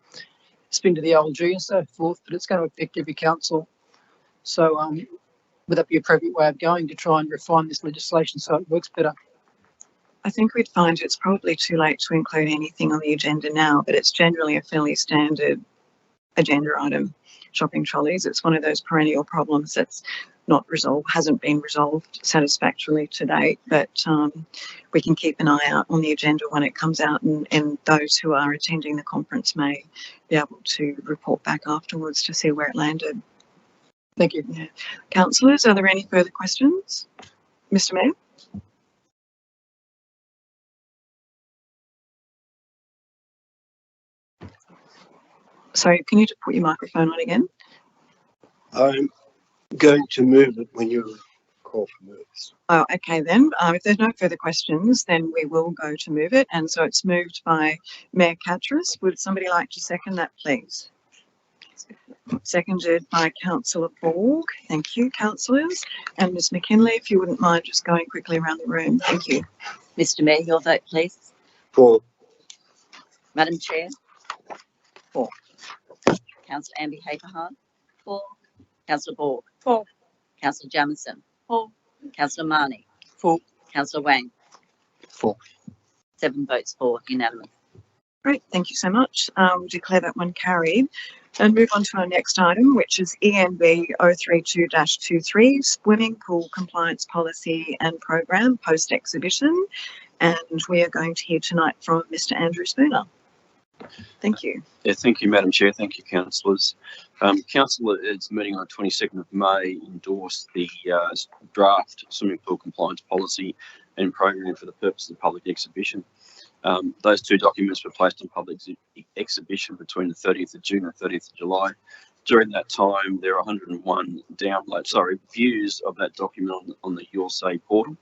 spin to the LG and so forth, but it's going to affect every council. So would that be an appropriate way of going to try and refine this legislation so it works better? I think we'd find it's probably too late to include anything on the agenda now, but it's generally a fairly standard agenda item, shopping trolleys. It's one of those perennial problems that's not resolved, hasn't been resolved satisfactorily to date, but we can keep an eye out on the agenda when it comes out, and those who are attending the conference may be able to report back afterwards to see where it landed. Thank you. Yeah. Councillors, are there any further questions? Mr. Mayor? Sorry, can you just put your microphone on again? I'm going to move it when you're call for moves. Oh, okay then. If there's no further questions, then we will go to move it. And so it's moved by Mayor Katras. Would somebody like to second that, please? Seconded by Councillor Borg. Thank you, councillors. And Ms McKinley, if you wouldn't mind just going quickly around the room. Thank you. Mr Mayor, your vote, please. For. Madam Chair? For. Councillor Amby Haverhart? For. Councillor Borg? For. Councillor Jamieson? For. Councillor Marnie? For. Councillor Wang? For. 7 votes for, unanimous. Great, thank you so much. We'll declare that one carried and move on to our next item, which is ENB 032-23, Swimming Pool Compliance Policy and Program post-exhibition. And we are going to hear tonight from Mr Andrew Spooner. Thank you. Yeah, thank you, Madam Chair. Thank you, councillors. Council at its meeting on 22nd of May endorsed the draft swimming pool compliance policy and program for the purpose of the public exhibition. Those two documents were placed on public exhibition between the 30th of June and 30th of July. During that time, there are 101 views of that document on the Your Say portal.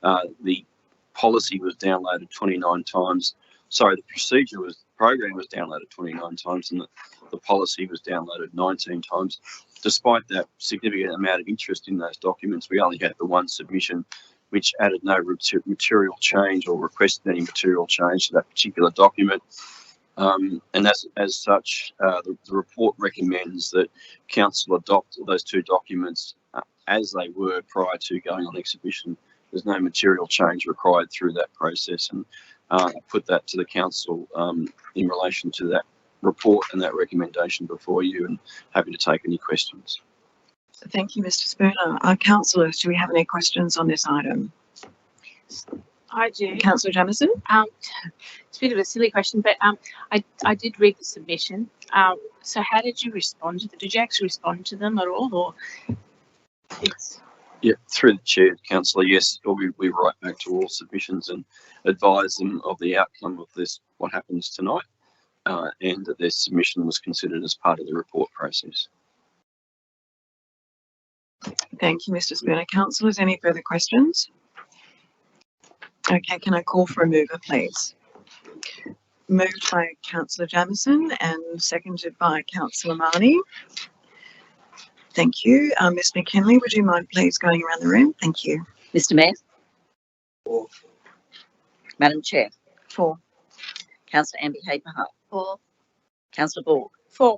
The policy was downloaded 29 times. Sorry, the program was downloaded 29 times and the policy was downloaded 19 times. Despite that significant amount of interest in those documents, we only had the one submission which added no material change or requested any material change to that particular document. And as such, the report recommends that council adopt those two documents as they were prior to going on exhibition. There's no material change required through that process, and put that to the council in relation to that report and that recommendation before you, and happy to take any questions. Thank you, Mr Spooner. Councillors, do we have any questions on this item? I do. Councillor Jamieson? It's a bit of a silly question, but I did read the submission. So how did you respond to them? Did you actually respond to them at all, or it's? Yeah, through the chair, councillor, yes, we write back to all submissions and advise them of the outcome of this, what happens tonight, and that their submission was considered as part of the report process. Thank you, Mr Spooner. Councillors, any further questions? Okay, can I call for a mover, please? Moved by Councillor Jamieson and seconded by Councillor Marnie. Thank you. Ms McKinley, would you mind please going around the room? Thank you. Mr Mayor? For. Madam Chair? For. Councillor Amby Haverhart? For. Councillor Borg? For.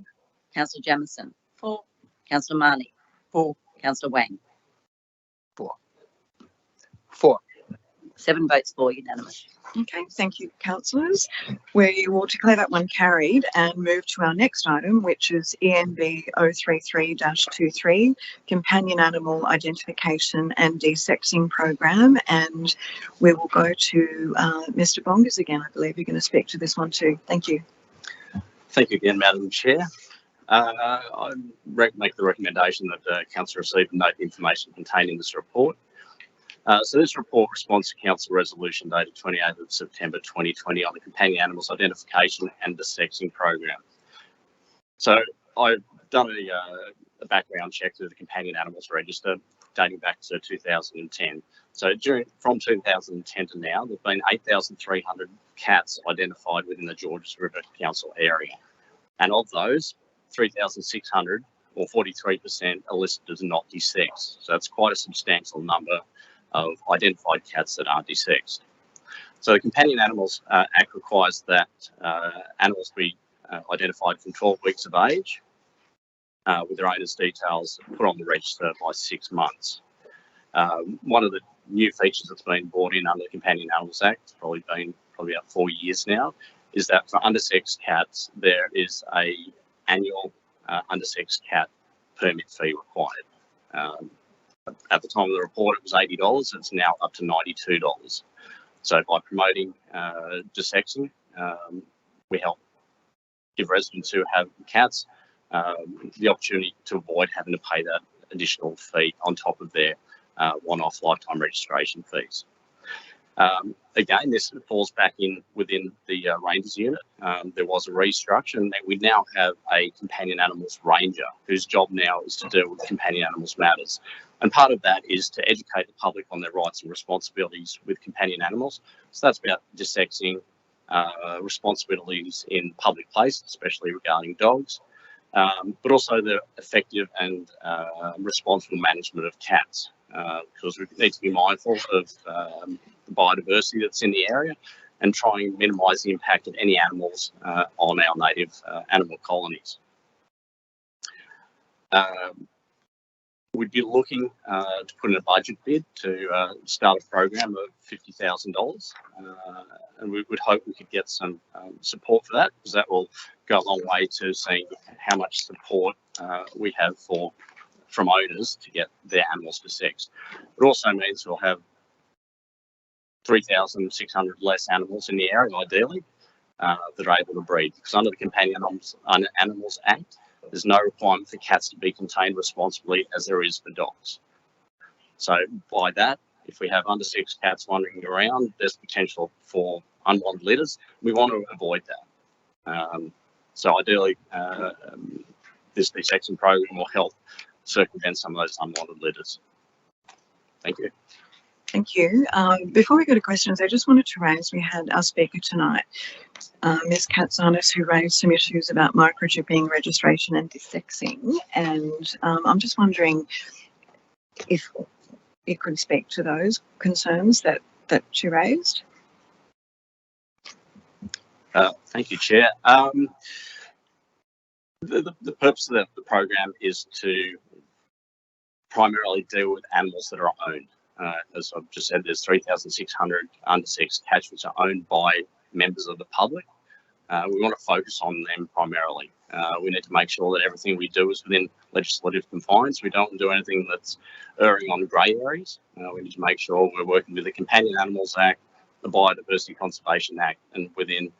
Councillor Jamieson? For. Councillor Marnie? For. Councillor Wang? For. 7 votes for, unanimous. Okay, thank you, councillors. We will declare that one carried and move to our next item, which is ENB 033-23, Companion Animal Identification and Desexing Program. And we will go to Mr Bongers again. I believe you're going to speak to this one too. Thank you. Thank you again, Madam Chair. I make the recommendation that council receive and note the information contained in this report. So this report responds to council resolution dated 28th of September 2020 on the Companion Animals Identification and Desexing Program. So I've done a background check through the Companion Animals Register dating back to 2010. So from 2010 to now, there have been 8,300 cats identified within the Georges River Council area. And of those, 3,600 or 43% are listed as not desexed. So that's quite a substantial number of identified cats that aren't desexed. So the Companion Animals Act requires that animals be identified from 12 weeks of age with their owner's details put on the register by 6 months. One of the new features that's been brought in under the Companion Animals Act, it's probably been about 4 years now, is that for undersexed cats, there is a annual undersexed cat permit fee required. At the time of the report, it was $80. It's now up to $92. So by promoting desexing, we help give residents who have cats the opportunity to avoid having to pay that additional fee on top of their one-off lifetime registration fees. Again, this falls back within the Rangers unit. There was a restructure, and we now have a companion animals ranger whose job now is to deal with companion animals matters. And part of that is to educate the public on their rights and responsibilities with companion animals. So that's about dissecting responsibilities in public places, especially regarding dogs, but also the effective and responsible management of cats, because we need to be mindful of the biodiversity that's in the area and try and minimise the impact of any animals on our native animal colonies. We'd be looking to put in a budget bid to start a program of $50,000, and we would hope we could get some support for that, because that will go a long way to seeing how much support we have from owners to get their animals for sex. It also means we'll have 3,600 less animals in the area, ideally, that are able to breed, because under the Companion Animals Act, there's no requirement for cats to be contained responsibly as there is for dogs. So by that, if we have under 6 cats wandering around, there's potential for unwanted litters. We want to avoid that. So ideally, this desexing program will help circumvent some of those unwanted litters. Thank you. Thank you. Before we go to questions, I just wanted to raise, we had our speaker tonight, Ms. Katsanis, who raised some issues about microchipping, registration and desexing. And I'm just wondering if you could speak to those concerns that she raised. Thank you, Chair. The purpose of the program is to primarily deal with animals that are owned. As I've just said, there's 3,600 under 6 cats which are owned by members of the public. We want to focus on them primarily. We need to make sure that everything we do is within legislative compliance. We don't do anything that's erring on grey areas. We need to make sure we're working with the Companion Animals Act, the Biodiversity Conservation Act, and within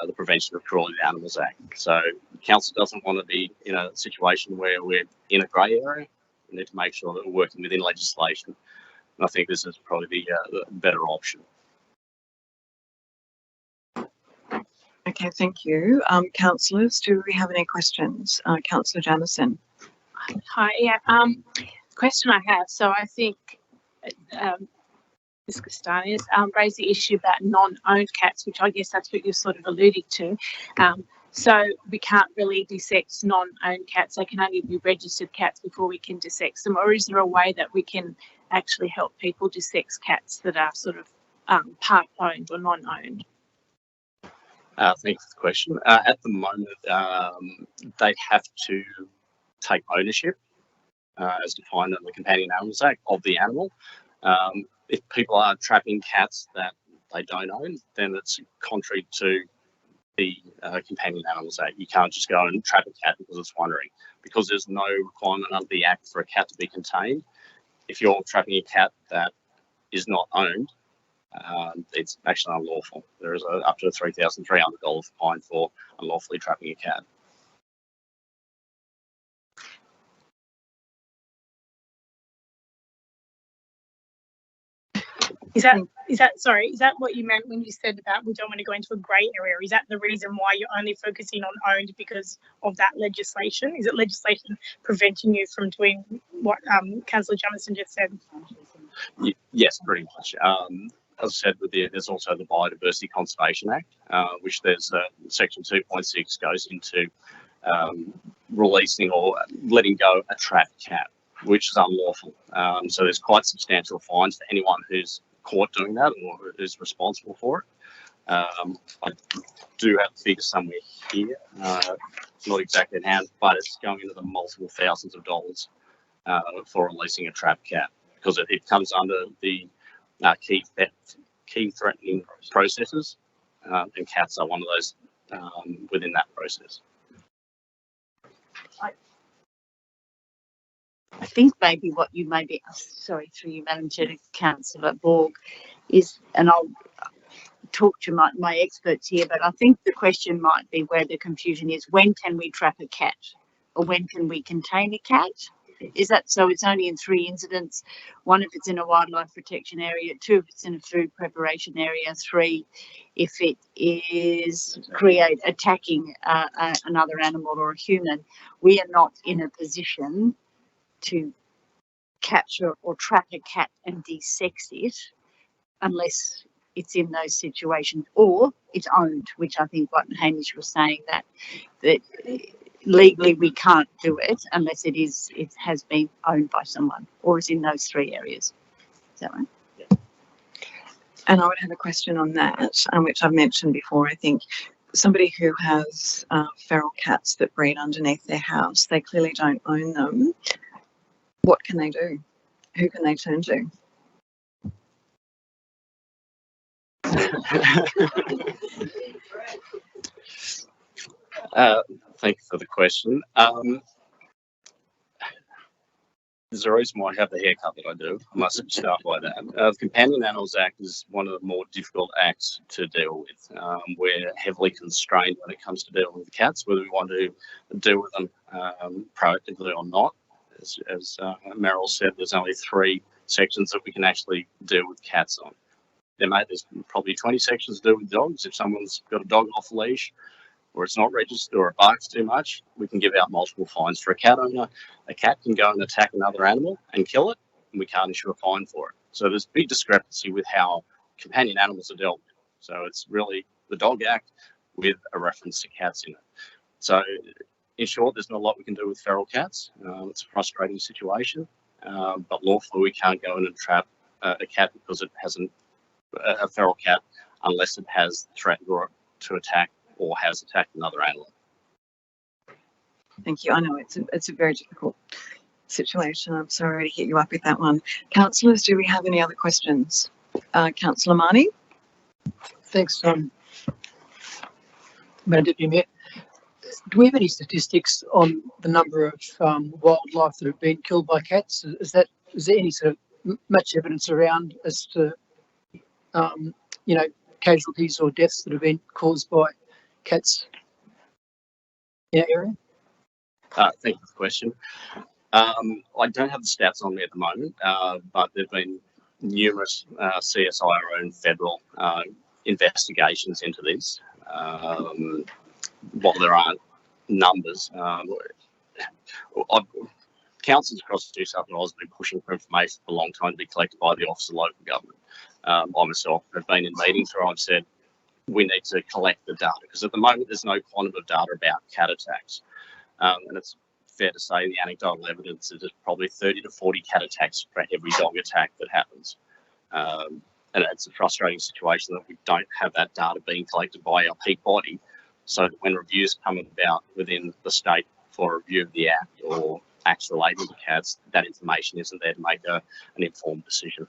the Prevention of Cruelty to Animals Act. So the council doesn't want to be in a situation where we're in a grey area. We need to make sure that we're working within legislation. And I think this is probably the better option. Okay, thank you. Councillors, do we have any questions? Councillor Jamieson. Hi, yeah. Question I have. So I think Ms. Castanis raised the issue about non-owned cats, which I guess that's what you're sort of alluding to. So we can't really desex non-owned cats. They can only be registered cats before we can desex them. Or is there a way that we can actually help people desex cats that are sort of part owned or non-owned? Thank you for the question. At the moment, they have to take ownership, as defined in the Companion Animals Act, of the animal. If people are trapping cats that they don't own, then it's contrary to the Companion Animals Act. You can't just go and trap a cat because it's wandering, because there's no requirement under the Act for a cat to be contained. If you're trapping a cat that is not owned, it's actually unlawful. There is up to a $3,300 fine for unlawfully trapping a cat. Is that what you meant when you said about we don't want to go into a grey area? Is that the reason why you're only focusing on owned because of that legislation? Is it legislation preventing you from doing what Councillor Jamieson just said? Yes, pretty much. As I said, there's also the Biodiversity Conservation Act, which there's section 2.6 goes into releasing or letting go a trapped cat, which is unlawful. So there's quite substantial fines for anyone who's caught doing that or is responsible for it. I do have the figure somewhere here, not exactly at hand, but it's going into the multiple thousands of dollars for releasing a trapped cat, because it comes under the key threatening processes, and cats are one of those within that process. I think maybe what you may be, sorry, through you, Madam Chair, to Councillor Borg, is, and I'll talk to my experts here, but I think the question might be where the confusion is: when can we trap a cat, or when can we contain a cat? Is that so? It's only in 3 incidents. 1 if it's in a wildlife protection area, 2 if it's in a food preparation area, 3 if it is attacking another animal or a human. We are not in a position to capture or trap a cat and de-sex it unless it's in those situations, or it's owned, which I think what Hamish was saying, that legally we can't do it unless it has been owned by someone or is in those 3 areas. Is that right? Yeah. And I would have a question on that, which I've mentioned before. I think somebody who has feral cats that breed underneath their house, they clearly don't own them. What can they do? Who can they turn to? Thank you for the question. There's a reason why I have the haircut that I do. I must start by that. The Companion Animals Act is one of the more difficult acts to deal with. We're heavily constrained when it comes to dealing with cats, whether we want to deal with them proactively or not. As Meryl said, there's only 3 sections that we can actually deal with cats on. There's probably 20 sections to do with dogs. If someone's got a dog off leash, or it's not registered, or it barks too much, we can give out multiple fines. For a cat owner, a cat can go and attack another animal and kill it, and we can't issue a fine for it. So there's a big discrepancy with how companion animals are dealt with. So it's really the Dog Act with a reference to cats in it. So in short, there's not a lot we can do with feral cats. It's a frustrating situation, but lawfully we can't go in and trap a cat because it hasn't a feral cat unless it has threatened or to attack or has attacked another animal. Thank you. I know it's a very difficult situation. I'm sorry to hit you up with that one. Councillors, do we have any other questions? Councillor Marnie? Thanks, Madam Deputy Mayor. Do we have any statistics on the number of wildlife that have been killed by cats? Is there any sort of much evidence around as to casualties or deaths that have been caused by cats in our area? Thank you for the question. I don't have the stats on me at the moment, but there have been numerous CSIRO and federal investigations into this. While there aren't numbers, councils across New South Wales have been pushing for information for a long time to be collected by the Office of Local Government. I myself have been in meetings where I've said we need to collect the data, because at the moment there's no quantum of data about cat attacks. And it's fair to say the anecdotal evidence is there's probably 30 to 40 cat attacks for every dog attack that happens. And it's a frustrating situation that we don't have that data being collected by our peak body, so that when reviews come about within the state for review of the Act or acts relating to cats, that information isn't there to make an informed decision.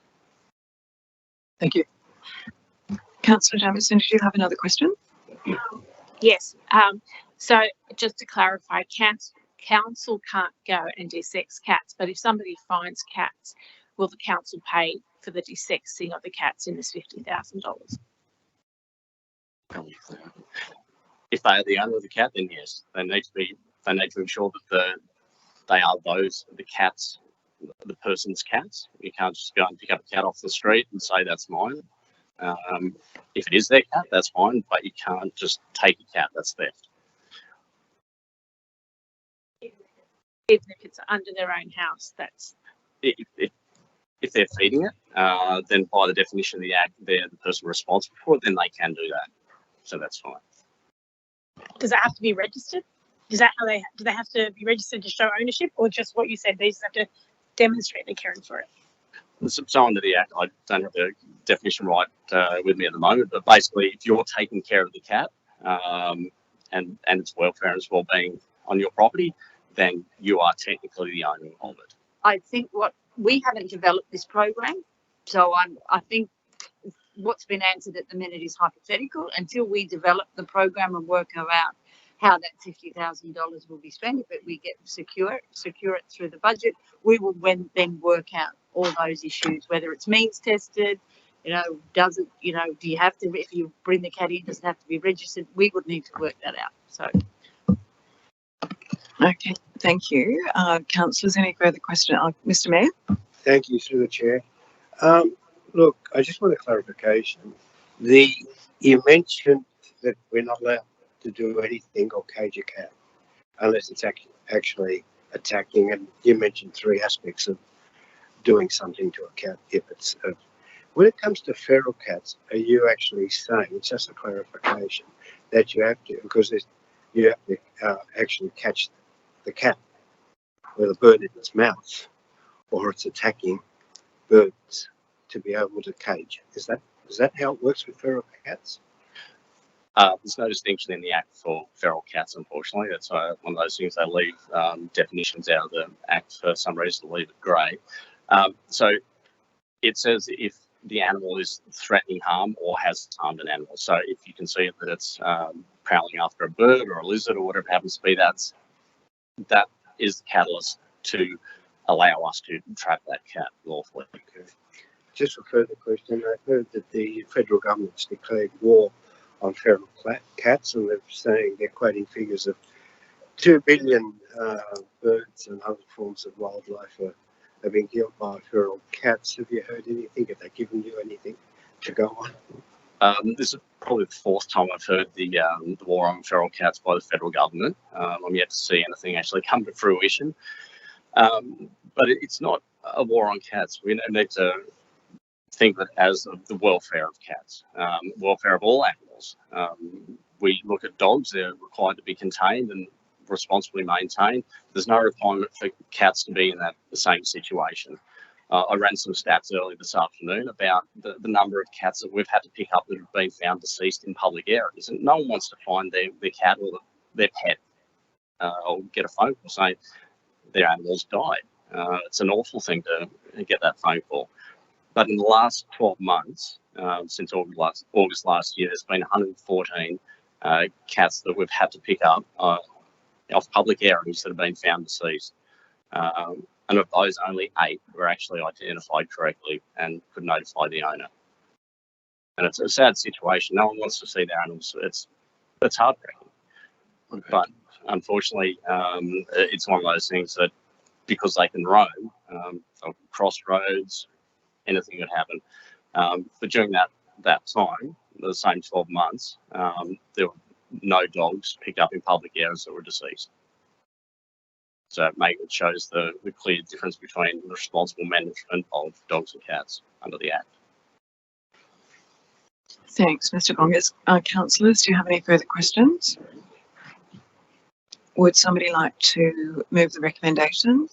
Thank you. Councillor Jamieson, did you have another question? Yes. So just to clarify, council can't go and de-sex cats, but if somebody finds cats, will the council pay for the de-sexing of the cats in this $50,000? If they are the owner of the cat, then yes, they need to ensure that they are the cats, the person's cats. You can't just go and pick up a cat off the street and say that's mine. If it is their cat, that's fine, but you can't just take a cat. That's theft. Even if it's under their own house, that's... If they're feeding it, then by the definition of the Act, they're the person responsible for it, then they can do that. So that's fine. Does it have to be registered? Is that how do they have to be registered to show ownership, or just what you said, they just have to demonstrate they're caring for it? So under the Act, I don't have the definition right with me at the moment, but basically if you're taking care of the cat and its welfare and its well-being on your property, then you are technically the owner of it. I think we haven't developed this program, so I think what's been answered at the minute is hypothetical. Until we develop the program and work out how that $50,000 will be spent, if we get secure it through the budget, we will then work out all those issues, whether it's means tested, does it, do you have to, if you bring the cat in, does it have to be registered? We would need to work that out. So. Okay, Thank you. Councillors, any further question? Mr Mayor? Thank you, through the chair. Look, I just want a clarification. You mentioned that we're not allowed to do anything or cage a cat unless it's actually attacking, and you mentioned three aspects of doing something to a cat. If it's when it comes to feral cats, are you actually saying, it's just a clarification, that you have to, because you have to actually catch the cat with a bird in its mouth, or it's attacking birds to be able to cage? Is that how it works with feral cats? There's no distinction in the Act for feral cats, unfortunately. That's one of those things they leave definitions out of the Act for some reason, to leave it grey. So it says if the animal is threatening harm or has harmed an animal. So if you can see that it's prowling after a bird or a lizard or whatever it happens to be, that is the catalyst to allow us to trap that cat lawfully. Okay. Just a further question. I heard that the federal government's declared war on feral cats, and they're saying, they're quoting figures of 2 billion birds and other forms of wildlife have been killed by feral cats. Have you heard anything? Have they given you anything to go on? This is probably the fourth time I've heard the war on feral cats by the federal government. I'm yet to see anything actually come to fruition. But it's not a war on cats. We need to think of it as the welfare of cats, welfare of all animals. We look at dogs, they're required to be contained and responsibly maintained. There's no requirement for cats to be in the same situation. I ran some stats earlier this afternoon about the number of cats that we've had to pick up that have been found deceased in public areas. And no one wants to find their cat or their pet or get a phone call saying their animals died. It's an awful thing to get that phone call. But in the last 12 months, since August last year, there's been 114 cats that we've had to pick up off public areas that have been found deceased. And of those, only 8 were actually identified correctly and could notify the owner. And it's a sad situation. No one wants to see their animals. It's heartbreaking. Okay. But unfortunately, it's one of those things that, because they can roam, cross roads, anything could happen. But during that time, the same 12 months, there were no dogs picked up in public areas that were deceased. So it shows the clear difference between the responsible management of dogs and cats under the Act. Thanks, Mr Gongas. Councillors, do you have any further questions? Would somebody like to move the recommendation?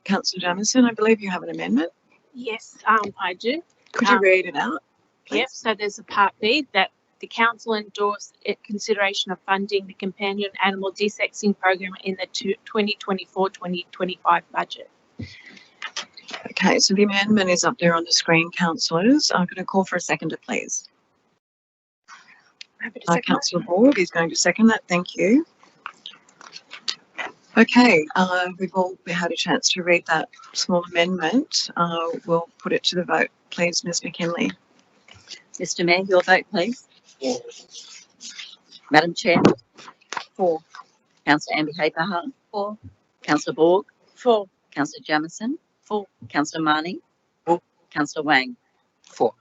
Councillor Jamieson, I believe you have an amendment. Yes, I do. Could you read it out, please? Yep, so there's a part B that the council endorsed consideration of funding the companion animal desexing program in the 2024-2025 budget. Okay, so the amendment is up there on the screen, councillors. I'm going to call for a seconder, please. Councillor Borg is going to second that. Thank you. Okay, we've all had a chance to read that small amendment. We'll put it to the vote, please, Ms McKinley. Mr Mayor, your vote, please. Madam Chair? 4. Councillor Ambi Hay-Bahar? 4. Councillor Borg? 4. Councillor Jamieson? 4. Councillor Marnie? 4. Councillor Wang? 4.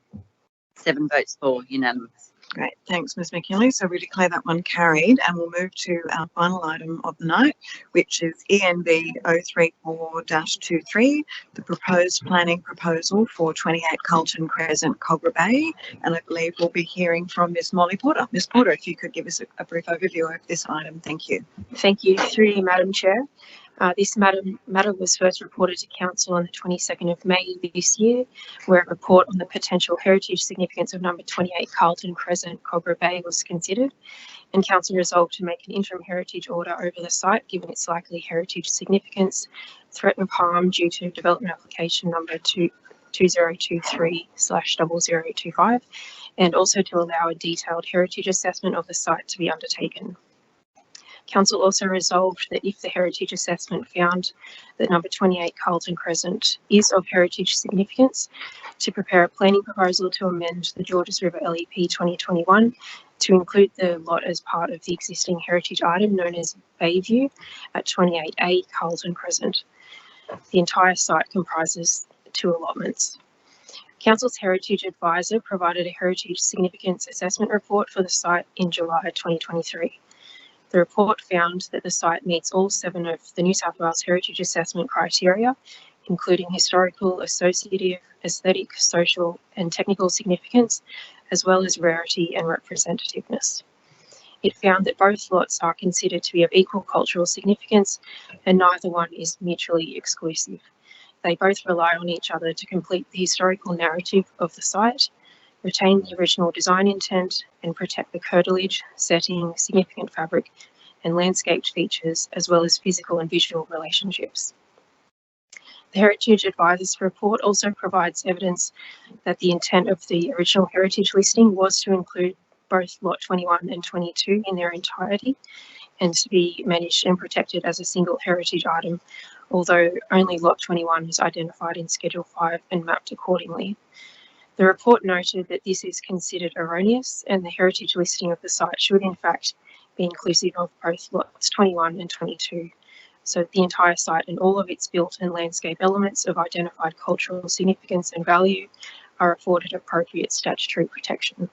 7 votes for, unanimous. Great, thanks, Ms McKinley. So we declare that one carried, and we'll move to our final item of the night, which is ENB 034-23, the proposed planning proposal for 28 Carlton Crescent, Cogra Bay. And I believe we'll be hearing from Ms Molly Porter. Ms Porter, if you could give us a brief overview of this item. Thank you. Thank you. Through you, Madam Chair. This matter was first reported to Council on the 22nd of May this year, where a report on the potential heritage significance of number 28 Carlton Crescent, Cogra Bay was considered, and Council resolved to make an interim heritage order over the site given its likely heritage significance, threat of harm due to development application number 2023/0025, and also to allow a detailed heritage assessment of the site to be undertaken. Council also resolved that if the heritage assessment found that number 28 Carlton Crescent is of heritage significance, to prepare a planning proposal to amend the Georges River LEP 2021 to include the lot as part of the existing heritage item known as Bayview at 28A Carlton Crescent. The entire site comprises 2 allotments. Council's Heritage Advisor provided a Heritage Significance Assessment report for the site in July 2023. The report found that the site meets all 7 of the New South Wales Heritage Assessment criteria, including historical, associative, aesthetic, social and technical significance, as well as rarity and representativeness. It found that both lots are considered to be of equal cultural significance and neither one is mutually exclusive. They both rely on each other to complete the historical narrative of the site, retain the original design intent and protect the curtilage, setting, significant fabric and landscaped features, as well as physical and visual relationships. The Heritage Advisor's report also provides evidence that the intent of the original heritage listing was to include both Lot 21 and 22 in their entirety and to be managed and protected as a single heritage item, although only Lot 21 is identified in Schedule 5 and mapped accordingly. The report noted that this is considered erroneous and the heritage listing of the site should in fact be inclusive of both Lots 21 and 22. So the entire site and all of its built and landscape elements of identified cultural significance and value are afforded appropriate statutory protection.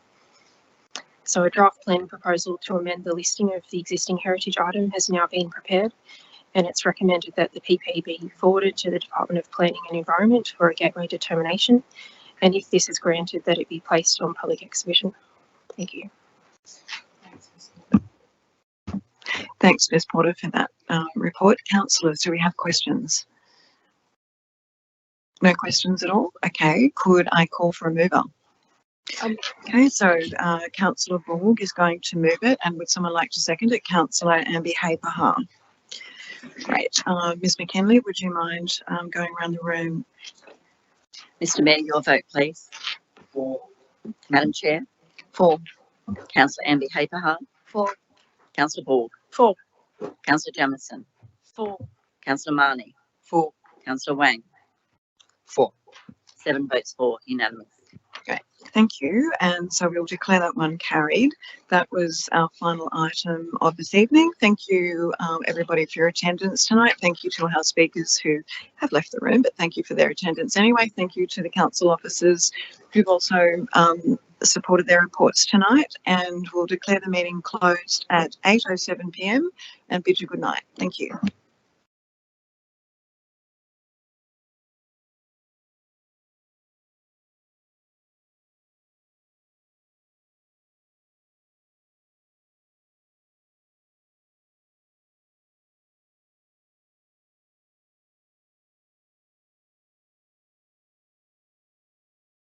So a draft plan proposal to amend the listing of the existing heritage item has now been prepared, and it's recommended that the PP be forwarded to the Department of Planning and Environment for a gateway determination, and if this is granted, that it be placed on public exhibition. Thank you. Thanks, Ms Porter, for that report. Councillors, do we have questions? No questions at all? Okay, could I call for a mover? Okay, so Councillor Borg is going to move it, and would someone like to second it? Councillor Ambi Hay-Pahar. Great. Ms McKinley, would you mind going around the room? Mr Mayor, your vote, please. For. Madam Chair. For. Councillor Ambi Hay-Pahar. For. Councillor Borg. For. Councillor Jamieson. For. Councillor Marnie. For. Councillor Wang. For. 7 votes for, unanimous. Okay, thank you. And so we'll declare that one carried. That was our final item of this evening. Thank you, everybody, for your attendance tonight. Thank you to our speakers who have left the room, but thank you for their attendance anyway. Thank you to the council officers who've also supported their reports tonight, and we'll declare the meeting closed at 8:07 p.m. and bid you good night. Thank you.